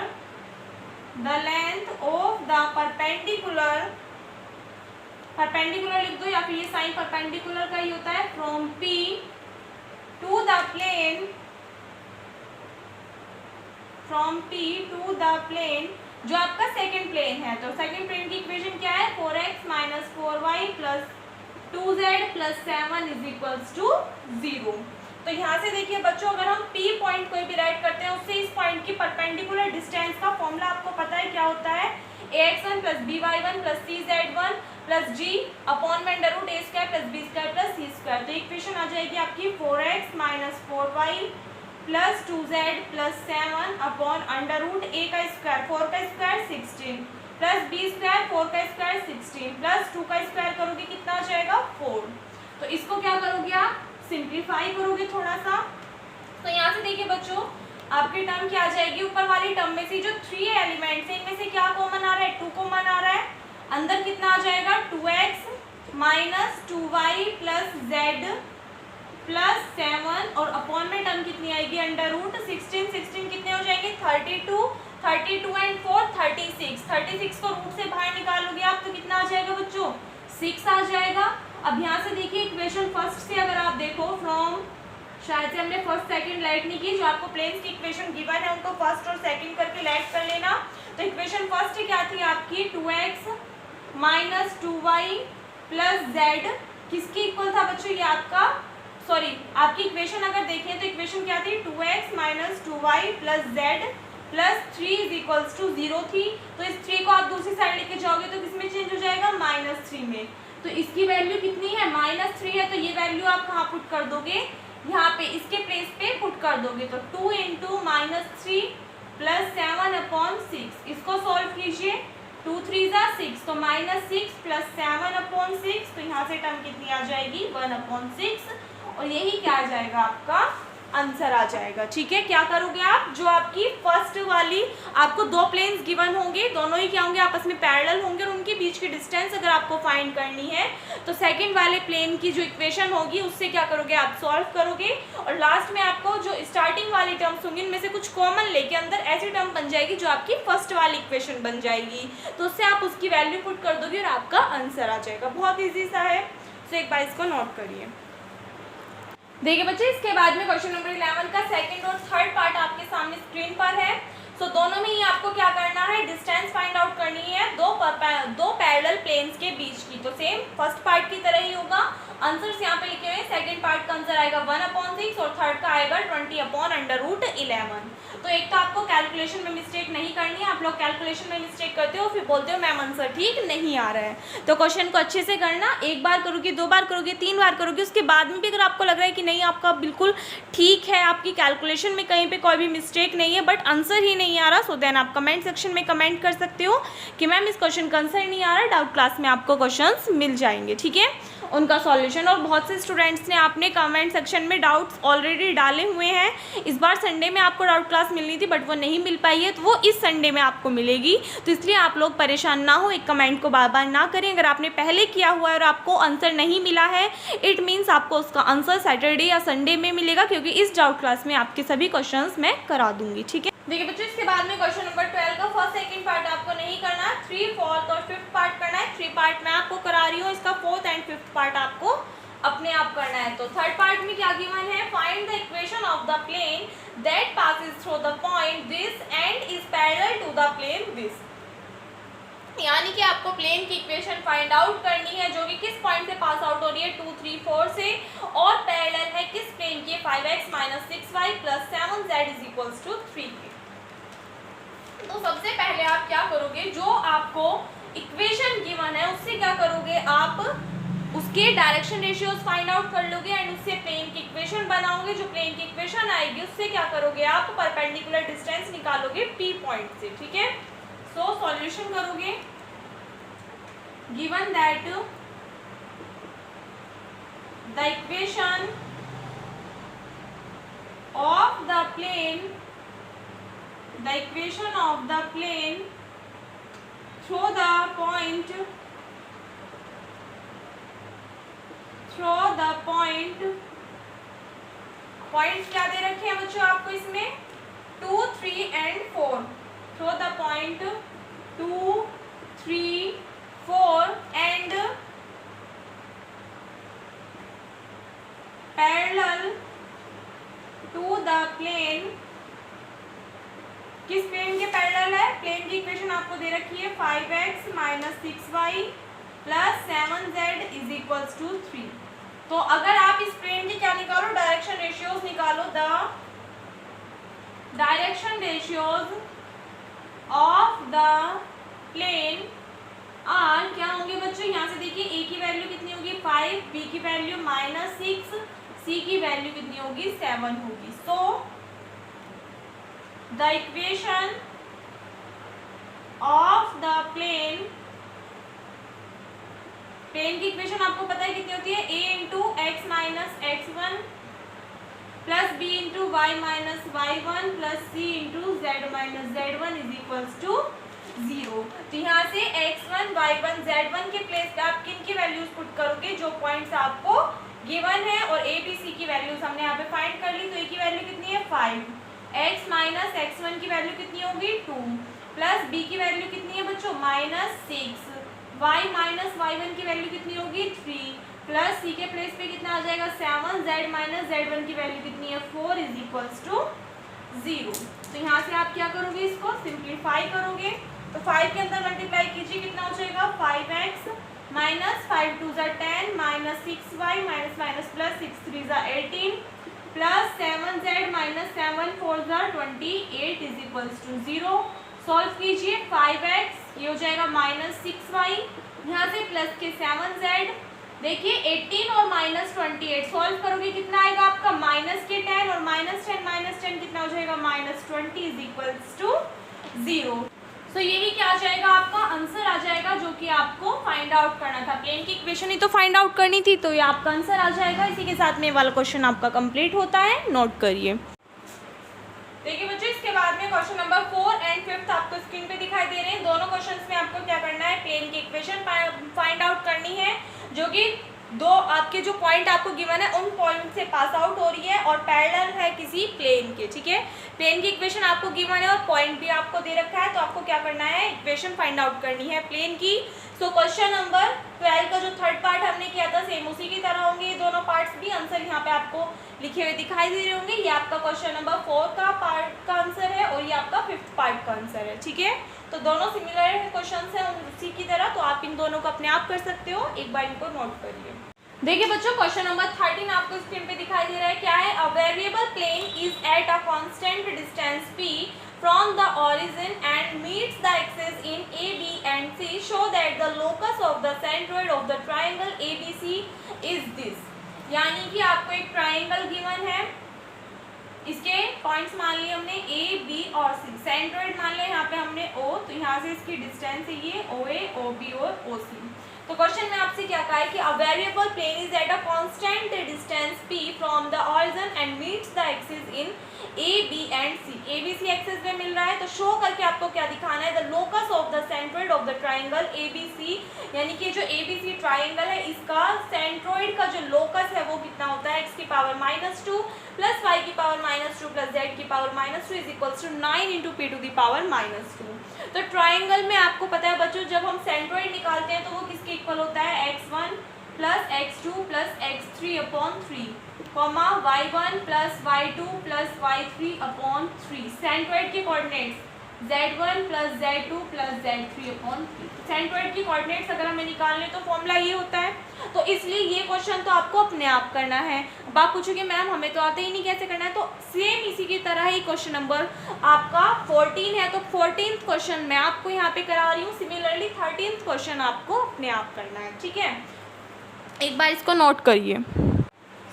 perpendicular लिख दो या फिर ये साइन परपेंडिकुलर का ही होता है, from P to the plane, जो आपका सेकंड प्लेन है। तो सेकंड प्लेन की इक्वेशन क्या है? 4x - 4y + 2z + 7 = 0। तो यहाँ से देखिए बच्चों, अगर हम P पॉइंट कोई भी राइट करते हैं, उससे इस पॉइंट की परपेंडिकुलर डिस्टेंस का फॉर्मूला आपको पता है क्या होता है? ax1 + by1 + cz1 + g upon में √a² + b² + c²। तो इक्वेशन आ जाएगी आपकी 4x - 4y + 2z + 7 upon √a², 4 का स्क्वायर 16 + b², 4 का स्क्वायर 16 + 2 का स्क्वायर करोगे कितना आ जाएगा? 4। तो इसको क्या करोगे आप? सिंप्लीफाई करोगे थोड़ा सा। तो यहाँ से देखिए बच्चों, आपकी टर्म क्या आ जाएगी? ऊपर वाली टर्म में से जो 3 एलिमेंट्स है, इनमें से क्या कॉमन आ रहा है? 2 कॉमन आ रहा है। अंदर कितना आ जाएगा? 2x - 2y + z + 7 और अपॉन में टर्म कितनी आएगी? √16, 16 कितने हो जाएंगे? 32, 32 एंड 4 36, 36 को रूट से बाहर निकालोगे आप तो कितना आ जाएगा बच्चों? 6 आ जाएगा। अब यहाँ से देखिए इक्वेशन फर्स्ट से अगर आप देखो, फ्रॉम, शायद से हमने फर्स्ट सेकंड लाइट नहीं की, जो आपको प्लेन्स की इक्वेशन गिवन है उनको फर्स्ट और सेकंड करके लाइट कर लेना। तो इक्वेशन फर्स्ट क्या थी आपकी? 2x - 2y + z किसकी इक्वल था बच्चों? ये आपका, सॉरी, आपकी इक्वेशन अगर देखें तो इक्वेशन क्या थी? 2x - 2y + z + 3 = 0 थी। तो इस 3 को आप दूसरी साइड लेके जाओगे तो किसमें चेंज हो जाएगा? -3 में। तो इसकी वैल्यू कितनी है? -3 है। तो ये वैल्यू आप कहाँ पुट कर दोगे? यहाँ पे इसके प्लेस पे पुट कर दोगे। तो 2 × -3 + 7/6, इसको सॉल्व कीजिए। 2 3 = 6, तो -6 + 7/6, तो यहाँ से टर्म कितनी आ जाएगी? 1/6। और यही क्या आ जाएगा? आपका आंसर आ जाएगा। ठीक है, क्या करोगे आप? जो आपकी फर्स्ट वाली आपको 2 प्लेन्स गिवन होंगे, दोनों ही क्या होंगे? आपस में पैरेलल होंगे और उनके बीच की डिस्टेंस अगर आपको फाइंड करनी है तो सेकंड वाले प्लेन की जो इक्वेशन होगी उससे क्या करोगे? आप सॉल्व करोगे। और लास्ट में आपको जो स्टार्टिंग वाली टर्म्स होंगी उनमें से कुछ कॉमन लेके अंदर ऐसी टर्म बन जाएगी जो आपकी फर्स्ट वाली इक्वेशन बन जाएगी। तो उससे आप उसकी वैल्यू पुट कर दोगे और आपका आंसर आ जाएगा। बहुत ईजी सा है। तो एक बार इसको नोट करिए। देखिए बच्चे, इसके बाद में क्वेश्चन नंबर 11 का सेकंड और थर्ड पार्ट आपके सामने स्क्रीन पर है। तो दोनों में ही आपको क्या करना है? डिस्टेंस फाइंड आउट करनी है दो पैरेलल प्लेन्स के बीच की। तो सेम फर्स्ट पार्ट की तरह ही होगा। आंसर्स यहाँ पे लिखे हुए हैं। सेकंड पार्ट का आंसर आएगा 1/6 और थर्ड का आएगा 20/√11। तो एक तो आपको कैलकुलेशन में मिस्टेक नहीं करनी है। आप लोग कैलकुलेशन में मिस्टेक करते हो, फिर बोलते हो मैम आंसर ठीक नहीं आ रहा है। तो क्वेश्चन को अच्छे से करना। एक बार करोगे, 2 बार करोगे, 3 बार करोगे, उसके बाद में भी अगर आपको लग रहा है कि नहीं आपका बिल्कुल ठीक है, आपकी कैलकुलेशन में कहीं पे कोई भी मिस्टेक नहीं है, बट आंसर ही नहीं आ रहा, सो देन आप कमेंट सेक्शन में कमेंट कर सकते हो कि मैम इस क्वेश्चन का आंसर नहीं आ रहा। डाउट क्लास में आपको क्वेश्चंस मिल जाएंगे, ठीक है, उनका सॉल्यूशन। और बहुत से स्टूडेंट्स ने आपने कमेंट सेक्शन में डाउट्स ऑलरेडी डाले हुए हैं। इस बार संडे में आपको डाउट क्लास मिलनी थी बट वो नहीं मिल पाई है, तो वो इस संडे में आपको मिलेगी। तो इसलिए आप लोग परेशान ना हो, एक कमेंट को बार बार ना करें। अगर आपने पहले किया हुआ है और आपको आंसर नहीं मिला है, इट मीन्स आपको उसका आंसर सैटरडे या संडे में मिलेगा, क्योंकि इस डाउट क्लास में आपके सभी क्वेश्चंस मैं करा दूंगी, ठीक है। देखिए बच्चों, इसके बाद में क्वेश्चन नंबर 12 का फर्स्ट सेकंड पार्ट आपको नहीं करना है, 3, 4 और 5th पार्ट करना है। 3 पार्ट मैं आपको करा रही हूँ, इसका 4th एंड 5th पार्ट आपको अपने आप करना है। तो थर्ड पार्ट में क्या गिवन है? Find the equation of the plane that passes through the point this and is parallel to the plane this. यानी कि आपको प्लेन की इक्वेशन फाइंड आउट करनी है जो कि किस पॉइंट से पास आउट हो रही है? 2, 3, 4 से, और पैरेलल है किस प्लेन के? 5x - 6y + 7z = 3 के। तो सबसे पहले आप क्या करोगे? जो आपको इक्वेशन गिवन है उससे क्या करोगे? आप उसके डायरेक्शन रेशियोज फाइंड आउट कर लोगे एंड उससे प्लेन की इक्वेशन बनाओगे। जो प्लेन की इक्वेशन आएगी उससे क्या करोगे? आप परपेंडिकुलर डिस्टेंस निकालोगे P पॉइंट से, ठीक है। सो सॉल्यूशन करोगे। Given that the equation of the plane, the equation of the plane through the point point क्या दे रखे हैं बच्चों आपको इसमें 2, 3 and 4 through the point 2, 3, 4 and parallel to the plane. किस प्लेन के पैरेलल है? प्लेन की इक्वेशन आपको दे रखी है 5x - 6y + 7z = 3। तो अगर आप इस प्लेन की क्या निकालो, डायरेक्शन रेशियोज निकालो, the direction ratios of the plane are क्या होंगे बच्चों? यहाँ से देखिए ए की वैल्यू कितनी होगी 5, बी की वैल्यू -6, सी की वैल्यू कितनी होगी 7 होगी। So the equation of the plane की इक्वेशन आपको पता है कितनी होती है? a × x - x1 + b × y - y1 + c × z - z1 = 0। तो यहाँ से x1, y1, z1 के प्लेस पे आप किन की वैल्यूज पुट करोगे? जो पॉइंट्स आपको गिवन है, और a, b, c की वैल्यूज हमने यहाँ पे फाइंड कर ली। तो a की वैल्यू कितनी है 5, x - x1 की वैल्यू कितनी होगी 2, प्लस b की वैल्यू कितनी है बच्चों -6, y - y1 की वैल्यू कितनी होगी 3, प्लस c के प्लेस पे कितना आ जाएगा 7, z - z1 की वैल्यू कितनी है 4 = 0। तो यहाँ से आप क्या करोगे? इसको सिंप्लीफाई करोगे। तो 5 के अंदर मल्टीप्लाई कीजिए, कितना हो जाएगा 5x - 5 × 2 = 10 - 6y - +6 × 3 = 18 + 7z - 7 × 4 = 28 = 0। सॉल्व कीजिए 5x ये हो जाएगा -6y, यहाँ से प्लस के 7z, देखिए 18 और -28 सॉल्व करोगे कितना आएगा आपका -10 और -10 कितना हो जाएगा -20 = 0। तो यही क्या आ जाएगा आपका आंसर आ जाएगा, जो कि आपको फाइंड आउट करना था। प्लेन की इक्वेशन ही तो फाइंड आउट करनी थी, तो ये आपका आंसर आ जाएगा। इसी के साथ में वाला क्वेश्चन आपका कंप्लीट होता है, नोट करिए। देखिए बच्चों, इसके बाद में क्वेश्चन नंबर 4 और 5 आपको स्क्रीन पे दिखाई दे रहे हैं। दोनों क्वेश्चंस में आपको क्या करना है? प्लेन की इक्वेशन फाइंड आउट करनी है, जो कि दो आपके जो पॉइंट आपको गिवन है उन पॉइंट से पास आउट हो रही है और पैरेलल है किसी प्लेन के। ठीक है, प्लेन की इक्वेशन आपको गिवन है और पॉइंट भी आपको दे रखा है, तो आपको क्या करना है? इक्वेशन फाइंड आउट करनी है प्लेन की। सो क्वेश्चन नंबर 12 का जो थर्ड पार्ट हमने किया था, सेम उसी की तरह होंगे ये दोनों पार्ट्स भी। आंसर यहाँ पे आपको लिखे हुए दिखाई दे रहे होंगे। ये आपका क्वेश्चन नंबर 4 का पार्ट का आंसर है और ये आपका 5th पार्ट का आंसर है। ठीक है, तो दोनों सिमिलर क्वेश्चन है उसी की तरह, तो आप इन दोनों को अपने आप कर सकते हो। एक बार इनको नोट करिए। देखिए बच्चों, क्वेश्चन नंबर 13 आपको स्क्रीन पे दिखाई दे रहा है। क्या है? A variable plane is at a constant distance p from the origin and meets the axis in a, b and c. Show that the locus of the centroid of the triangle ABC is this। यानी कि आपको एक triangle given है, इसके points मान लिए हमने a, b और c, सेंट्रोइड मान लिया यहाँ पे हमने o, तो यहाँ से इसकी डिस्टेंस है ये OA, OB और OC। तो क्वेश्चन में आपसे क्या कहा है कि a variable plane is at a constant distance p from the origin and meets the axis in a, b and c। a, b, c axis में मिल रहा है, तो शो करके आपको क्या दिखाना है? The locus of the centroid of the triangle ABC, यानी कि जो ABC ट्राइंगल है इसका सेंट्रोइड का जो लोकस है वो कितना होता है? x की पावर -2 प्लस y की पावर -2 प्लस z की power -2 is equals to 9 × p to the power -2। तो ट्राइंगल में आपको पता है बच्चों, जब हम सेंट्रोइड निकालते हैं तो वो किसके इक्वल होता है? x1 plus x2 plus x3/3 comma y1 plus y2 plus y3/3। Centroid के coordinates z1 plus z2 plus z3/3। Centroid की कोऑर्डिनेट्स अगर हमें निकालने तो फॉर्मूला ये होता है, तो इसलिए ये क्वेश्चन तो आपको अपने आप करना है। अब आप पूछोगे मैम हमें तो आता ही नहीं, कैसे करना है? तो सेम इसी की तरह ही क्वेश्चन नंबर आपका 14 है, तो 14th क्वेश्चन मैं आपको यहाँ पे करा रही हूँ। सिमिलरली 13th क्वेश्चन आपको अपने आप करना है। ठीक है, एक बार इसको नोट करिए।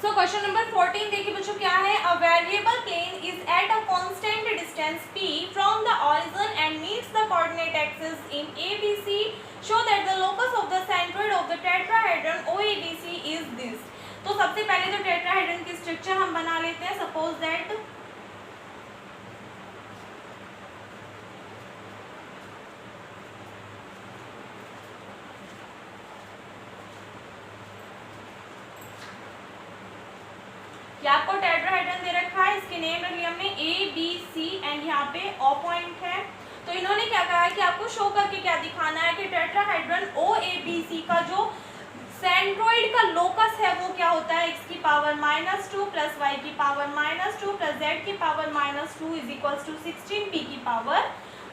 सो क्वेश्चन नंबर 14 देखिए बच्चों क्या है? A variable plane is at a constant distance p from the origin and meets the coordinate axis in ABC। Show that the locus of the centroid of the tetrahedron OABC is this. तो सबसे पहले तो tetrahedron की structure हम बना लेते हैं। Suppose that कि आपको टेट्राहेड्रन दे रखा है, इसके नेम रख लिया हमने ए बी सी एंड यहाँ पे ओ पॉइंट है। तो इन्होंने क्या कहा है कि आपको शो करके क्या दिखाना है कि टेट्राहेड्रन ओ ए बी सी का जो सेंट्रोइड का लोकस है वो क्या होता है, x की पावर -2 प्लस y की पावर -2 प्लस z की power -2 is equals to 16p की पावर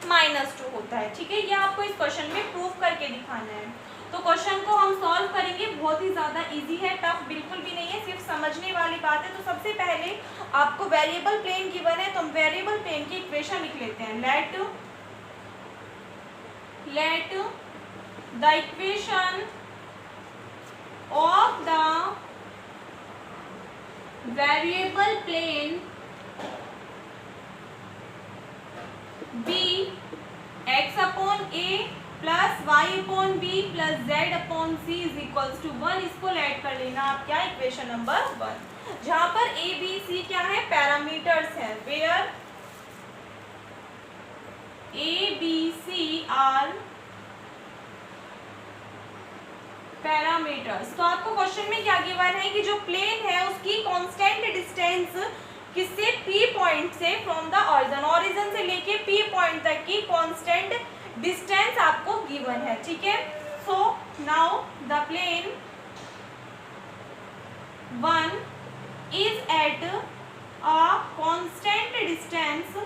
-2 होता है। ठीक है, ये आपको इस क्वेश्चन में प्रूव करके दिखाना है। तो क्वेश्चन को हम सॉल्व करेंगे, बहुत ही ज़्यादा इजी है, टफ बिल्कुल भी नहीं है, सिर्फ समझने वाली बात है। तो सबसे पहले आपको वेरिएबल प्लेन गिवन है, तो हम वेरिएबल प्लेन की इक्वेशन लिख लेते हैं। Let the equation of the variable plane be x upon a plus y upon b plus z upon c is equals to 1। इसको ऐड कर लेना आप क्या, इक्वेशन नंबर 1, जहां पर a b c क्या है, पैरामीटर्स है, where a b c are parameters. तो आपको क्वेश्चन में क्या गिवन है कि जो प्लेन है उसकी कांस्टेंट डिस्टेंस किससे, P पॉइंट से, फ्रॉम द ओरिजिन से लेके P पॉइंट तक की कांस्टेंट डिस्टेंस आपको गिवन है। ठीक है, so now the plane 1 is at a constant distance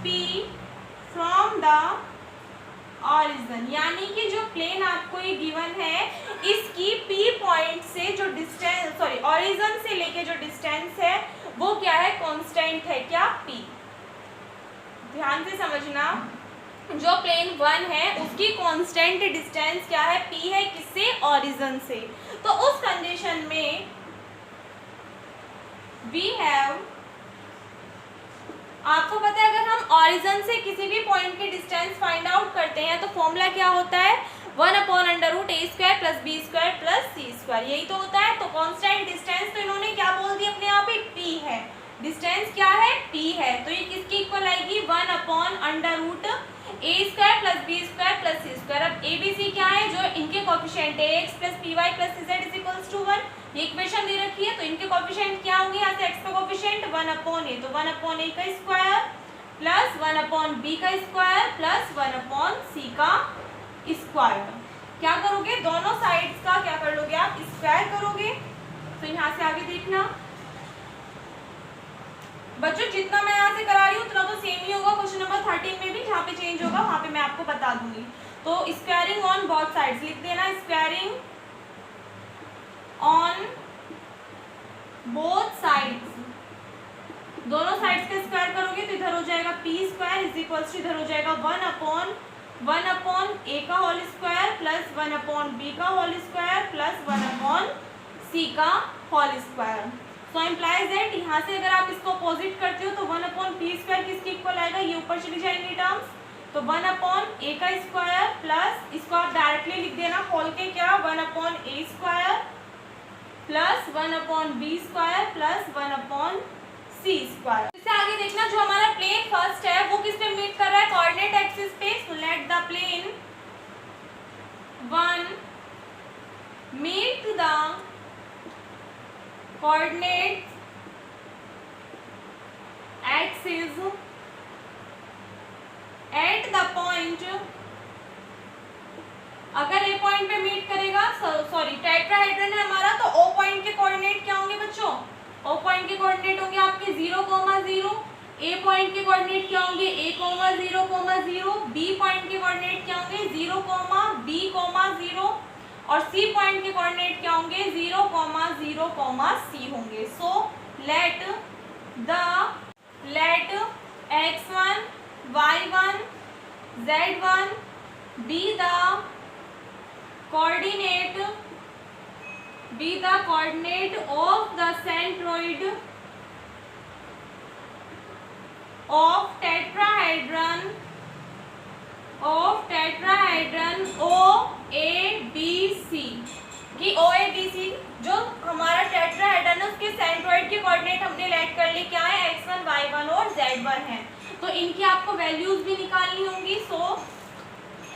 P from the origin, यानी कि जो प्लेन आपको ये गिवन है इसकी P पॉइंट से जो डिस्टेंस, सॉरी ऑरिजिन से लेके जो डिस्टेंस है वो क्या है, कांस्टेंट है, क्या, P। ध्यान से समझना, जो प्लेन 1 है उसकी कांस्टेंट डिस्टेंस क्या है, P है, किससे, ऑरिजिन से। तो उस कंडीशन में वी हैव, आपको पता है अगर हम ऑरिजिन से किसी भी पॉइंट की डिस्टेंस फाइंड आउट करते हैं तो फॉर्मूला क्या होता है, 1/√a² plus b² plus c², यही तो होता है। तो कांस्टेंट डिस्टेंस तो इन्होंने क्या बोल दी अपने आप ही, P है, डिस्टेंस क्या है, P है, तो ये किसकी इक्वल आएगी, 1/√a² plus b² plus c²। अब a b c क्या है, जो इनके कोएफिशिएंट है, x plus py plus cz is equals to 1, ये इक्वेशन दे रखी है। तो इनके कोएफिशिएंट क्या होंगे, यहाँ से x का कोएफिशिएंट 1/a, तो 1/a का स्क्वायर प्लस 1/b का स्क्वायर प्लस 1/c का स्क्वायर। क्या करोगे, दोनों साइड्स का क्या कर लोगे आप, स्क्वायर करोगे। तो यहाँ से आगे देखना बच्चों, जितना मैं यहाँ से करा रही हूँ उतना तो सेम ही होगा क्वेश्चन नंबर 13 में भी, जहाँ पे चेंज होगा वहाँ पे मैं आपको बता दूंगी। तो स्क्वायरिंग ऑन बोथ साइड्स लिख देना, स्क्वायरिंग ऑन बोथ साइड्स, दोनों साइड्स का स्क्वायर करोगे तो इधर हो जाएगा p² इज इक्वल्स टू, इधर हो जाएगा 1/a का होल स्क्वायर प्लस 1/b का होल स्क्वायर प्लस 1/c का whole square. So implies that, यहाँ से अगर आप इसको अपोजिट करते हो तो 1/p² किसके इक्वल आएगा, ये ऊपर चली जाएंगी टर्म्स, तो 1/a का स्क्वायर प्लस इसको आप डायरेक्टली लिख देना खोल के, क्या, 1/a² plus 1/b² plus 1/c²। इससे आगे देखना, जो हमारा प्लेन फर्स्ट है वो किस पे मीट कर रहा है, कोऑर्डिनेट एक्सिस पे। So let the plane 1 meet the coordinate axis at the point, अगर ए पॉइंट पे मीट करेगा, सॉरी टेट्राहेड्रन है हमारा, तो ओ पॉइंट के कोऑर्डिनेट क्या होंगे बच्चों, ओ पॉइंट के कोऑर्डिनेट होंगे आपके 0,0, ए पॉइंट के कोऑर्डिनेट क्या होंगे, a,0,0, बी पॉइंट के कोऑर्डिनेट क्या होंगे 0,b,0 और सी पॉइंट के कोऑर्डिनेट क्या होंगे 0,0,c होंगे। So let x1 y1 z1 be the coordinate of the centroid of tetrahedron OABC, कि OABC जो हमारा टेट्राहेड्रन है उसके सेंट्रोइड के कोऑर्डिनेट हमने लेट कर लिए, क्या है, x1 y1 और z1 है। तो इनकी आपको वैल्यूज भी निकालनी होंगी। सो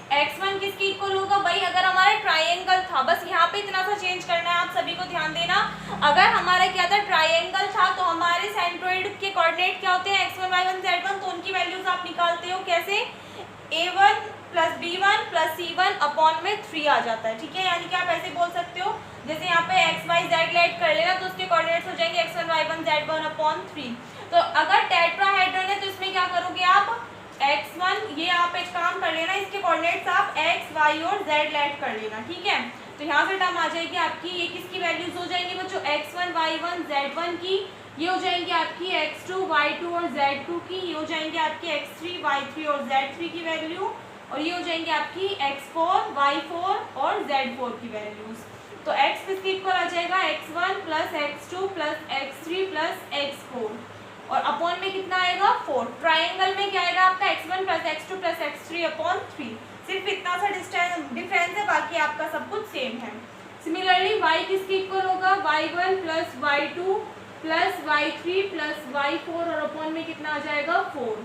x1 किसके इक्वल होगा भाई, अगर हमारा ट्राइंगल था, बस यहाँ पे इतना सा चेंज करना है, आप सभी को ध्यान देना। अगर हमारा क्या था, ट्राइंगल था, तो हमारे सेंट्रोइड के कोऑर्डिनेट क्या होते हैं, x1 y1 z1, तो उनकी वैल्यूज आप निकालते हो कैसे, a1 plus b1 plus c1 upon में 3 आ जाता है, ठीक है। यानी कि आप ऐसे बोल सकते हो, जैसे यहाँ पे x y z लेट कर लेना, तो उसके कोऑर्डिनेट्स हो जाएंगे x1 y1 z1 अपॉन 3। तो अगर टेट्राहेड्रन है तो इसमें क्या करोगे आप, x1, ये आप एक काम कर लेना, इसके कोऑर्डिनेट्स आप x y और z लेट कर लेना, ठीक है। तो यहाँ से टर्म आ जाएगी आपकी, ये किसकी वैल्यूज हो जाएंगी बच्चों, x1 y1 z1 की, ये हो जाएंगी आपकी x2 y2 और z2 की, ये हो जाएंगे आपकी x3 y3 और z3 की वैल्यू, और ये हो जाएंगे आपकी x4 y4 और z4 की वैल्यूज। तो x किसके इक्वल आ जाएगा, x1 plus x2 plus x3 plus x4, और अपॉन में कितना आएगा 4। ट्राइंगल में क्या आएगा आपका, x1 plus x2 plus x3 upon 3, सिर्फ इतना सा डिफरेंस है, बाकी आपका सब कुछ सेम है। सिमिलरली y किसके इक्वल होगा, y1 plus y2 plus y3 plus y4, और अपॉन में कितना आ जाएगा 4।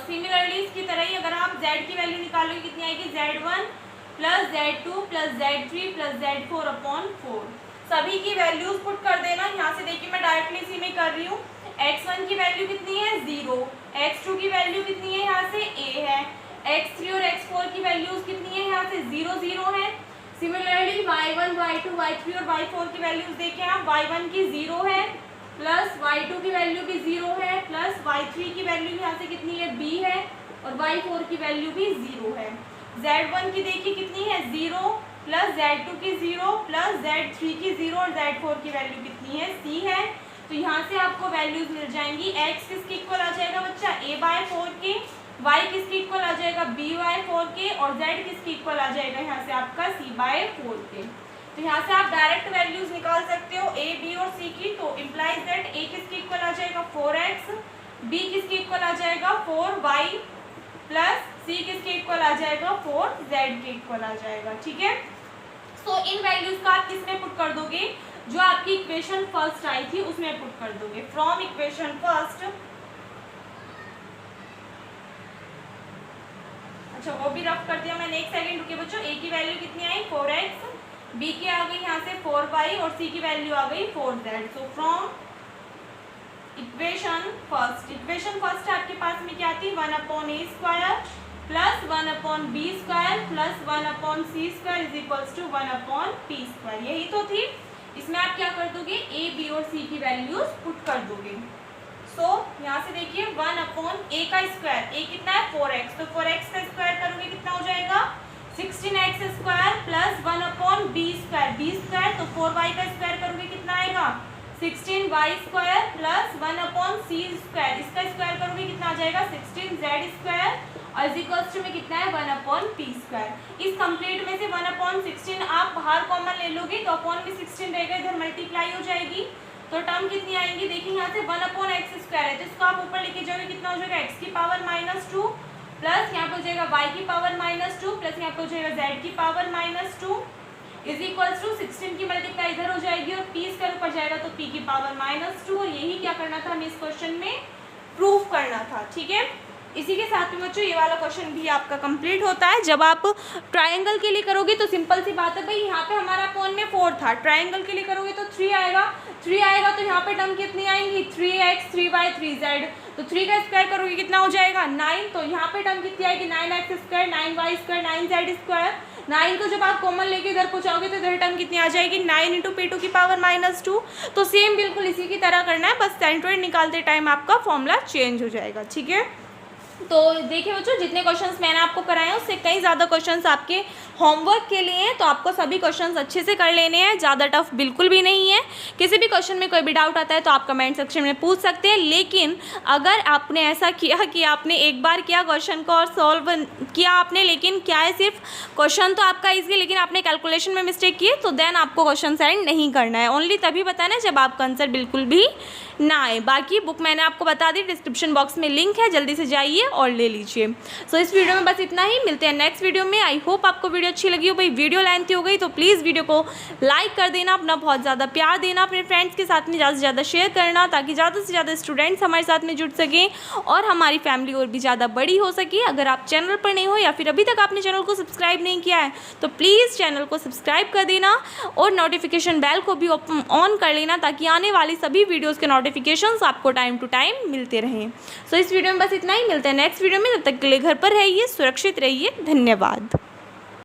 सिमिलरली इसकी तरह ही अगर आप z की वैल्यू निकालोगे कितनी आएगी, z1 plus z2 plus z3 plus z4 upon 4। सभी की वैल्यूज पुट कर देना। यहाँ से देखिए मैं डायरेक्टली इसी में कर रही हूँ। x1 की वैल्यू कितनी है 0, x2 की वैल्यू कितनी है यहाँ से a है, x3 और x4 की वैल्यूज कितनी है यहाँ से 0 0 है। सिमिलरली y1 y2 y3 और y4 की वैल्यूज देखें आप, y1 की 0 है प्लस y2 की वैल्यू भी 0 है प्लस y3 की वैल्यू यहाँ से कितनी है b है, और y4 की वैल्यू भी 0 है। z1 की देखिए कितनी है 0 प्लस z2 की 0 प्लस z3 की 0 और z4 की वैल्यू कितनी है c है। तो यहाँ से आपको वैल्यूज मिल जाएंगी, x किसके इक्वल आ जाएगा बच्चा a/4 के, y किसके इक्वल आ जाएगा b/4 के, और z किसके इक्वल आ जाएगा यहाँ से आपका c/4 के। तो यहाँ से आप डायरेक्ट वैल्यूज निकाल सकते हो a, b और c की। तो इम्प्लाइज दैट a किसके इक्वल आ जाएगा 4x, b किसके इक्वल आ जाएगा 4y प्लस c किसके इक्वल आ जाएगा 4z के इक्वल आ जाएगा, ठीक है। सो इन वैल्यूज का आप किसमें पुट कर दोगे, जो आपकी इक्वेशन फर्स्ट आई थी उसमें पुट कर दोगे। फ्रॉम इक्वेशन फर्स्ट, अच्छा वो भी रफ कर दिया मैंने, एक सेकंड रुके बच्चों। a की वैल्यू कितनी आई 4x, b की आ गई यहाँ से 4y और c की वैल्यू आ गई 4z। So from equation first आपके पास में क्या थी 1/a² plus 1/b² plus 1/c² is equals to 1/p², यही तो थी। इसमें आप क्या कर दोगे a, b और c की वैल्यूज पुट कर दोगे। सो यहाँ से देखिए 1/a का स्क्वायर, a कितना है 4x, तो 4x का स्क्वायर करोगे कितना हो जाएगा 16x² प्लस 1/b², b² तो 4y का स्क्वायर करोगे कितना आएगा 16y² प्लस 1/c², इसका स्क्वायर करोगे कितना आ जाएगा 16z² और इज इक्वल्स टू में कितना है 1/p²। इस कंप्लीट में से 1/16 आप बाहर कॉमन ले लोगे तो अपॉन में 16 रहेगा, इधर मल्टीप्लाई हो जाएगी। तो टर्म कितनी आएंगी देखिए यहाँ से 1/x² है, तो इसको आप ऊपर लेके जाओगे कितना हो जाएगा x की पावर -2 प्लस यहाँ पे हो जाएगा y की पावर -2 प्लस यहाँ पे हो जाएगा z की पावर -2 इज इक्वल्स टू 16 की मल्टीप्लाई इधर हो जाएगी और p² ऊपर जाएगा तो p की पावर -2, और यही क्या करना था हमें इस क्वेश्चन में प्रूव करना था, ठीक है। इसी के साथ में बच्चों ये वाला क्वेश्चन भी आपका कंप्लीट होता है। जब आप ट्रायंगल के लिए करोगे तो सिंपल सी बात है भाई, यहाँ पे हमारा अपॉन में 4 था, ट्रायंगल के लिए करोगे तो 3 आएगा, 3 आएगा तो यहाँ पे टर्म कितनी आएंगी 3x 3y 3z, तो 3 का स्क्वायर करोगे कितना हो जाएगा 9, तो यहाँ पे टर्म कितनी आएगी 9x² 9y² 9z²। 9 को जब आप कॉमन लेके इधर पहुँचाओगे तो इधर टर्म कितनी आ जाएगी 9 × p2 की पावर -2। तो सेम बिल्कुल इसी की तरह करना है, बस सेंट्रोइड निकालते टाइम आपका फॉर्मूला चेंज हो जाएगा, ठीक है। तो देखिए बच्चों जितने क्वेश्चंस मैंने आपको कराए हैं उससे कई ज़्यादा क्वेश्चंस आपके होमवर्क के लिए हैं, तो आपको सभी क्वेश्चंस अच्छे से कर लेने हैं, ज़्यादा टफ बिल्कुल भी नहीं है। किसी भी क्वेश्चन में कोई भी डाउट आता है तो आप कमेंट सेक्शन में पूछ सकते हैं, लेकिन अगर आपने ऐसा किया कि आपने एक बार किया क्वेश्चन को और सॉल्व किया आपने, लेकिन क्या है सिर्फ क्वेश्चन तो आपका ईजी लेकिन आपने कैलकुलेशन में मिस्टेक की तो देन आपको क्वेश्चन सेंड नहीं करना है। ओनली तभी बताना है जब आपका आंसर बिल्कुल भी ना आए। बाकी बुक मैंने आपको बता दी, डिस्क्रिप्शन बॉक्स में लिंक है, जल्दी से जाइए और ले लीजिए। सो इस वीडियो में बस इतना ही, मिलते हैं नेक्स्ट वीडियो में। आई होप आपको वीडियो अच्छी लगी हो। भाई वीडियो लेंथी हो गई तो प्लीज़ वीडियो को लाइक कर देना, अपना बहुत ज़्यादा प्यार देना, अपने फ्रेंड्स के साथ में ज़्यादा से ज़्यादा शेयर करना, ताकि ज़्यादा से ज़्यादा स्टूडेंट्स हमारे साथ में जुड़ सकें और हमारी फैमिली और भी ज़्यादा बड़ी हो सके। अगर आप चैनल पर नहीं हो या फिर अभी तक आपने चैनल को सब्सक्राइब नहीं किया है तो प्लीज़ चैनल को सब्सक्राइब कर देना और नोटिफिकेशन बेल को भी ऑन कर लेना, ताकि आने वाली सभी वीडियोज़ के नोटिफिकेशंस आपको टाइम टू टाइम मिलते रहें। सो इस वीडियो में बस इतना ही, मिलते हैं नेक्स्ट वीडियो में। तब तक के लिए घर पर रहिए, सुरक्षित रहिए। धन्यवाद।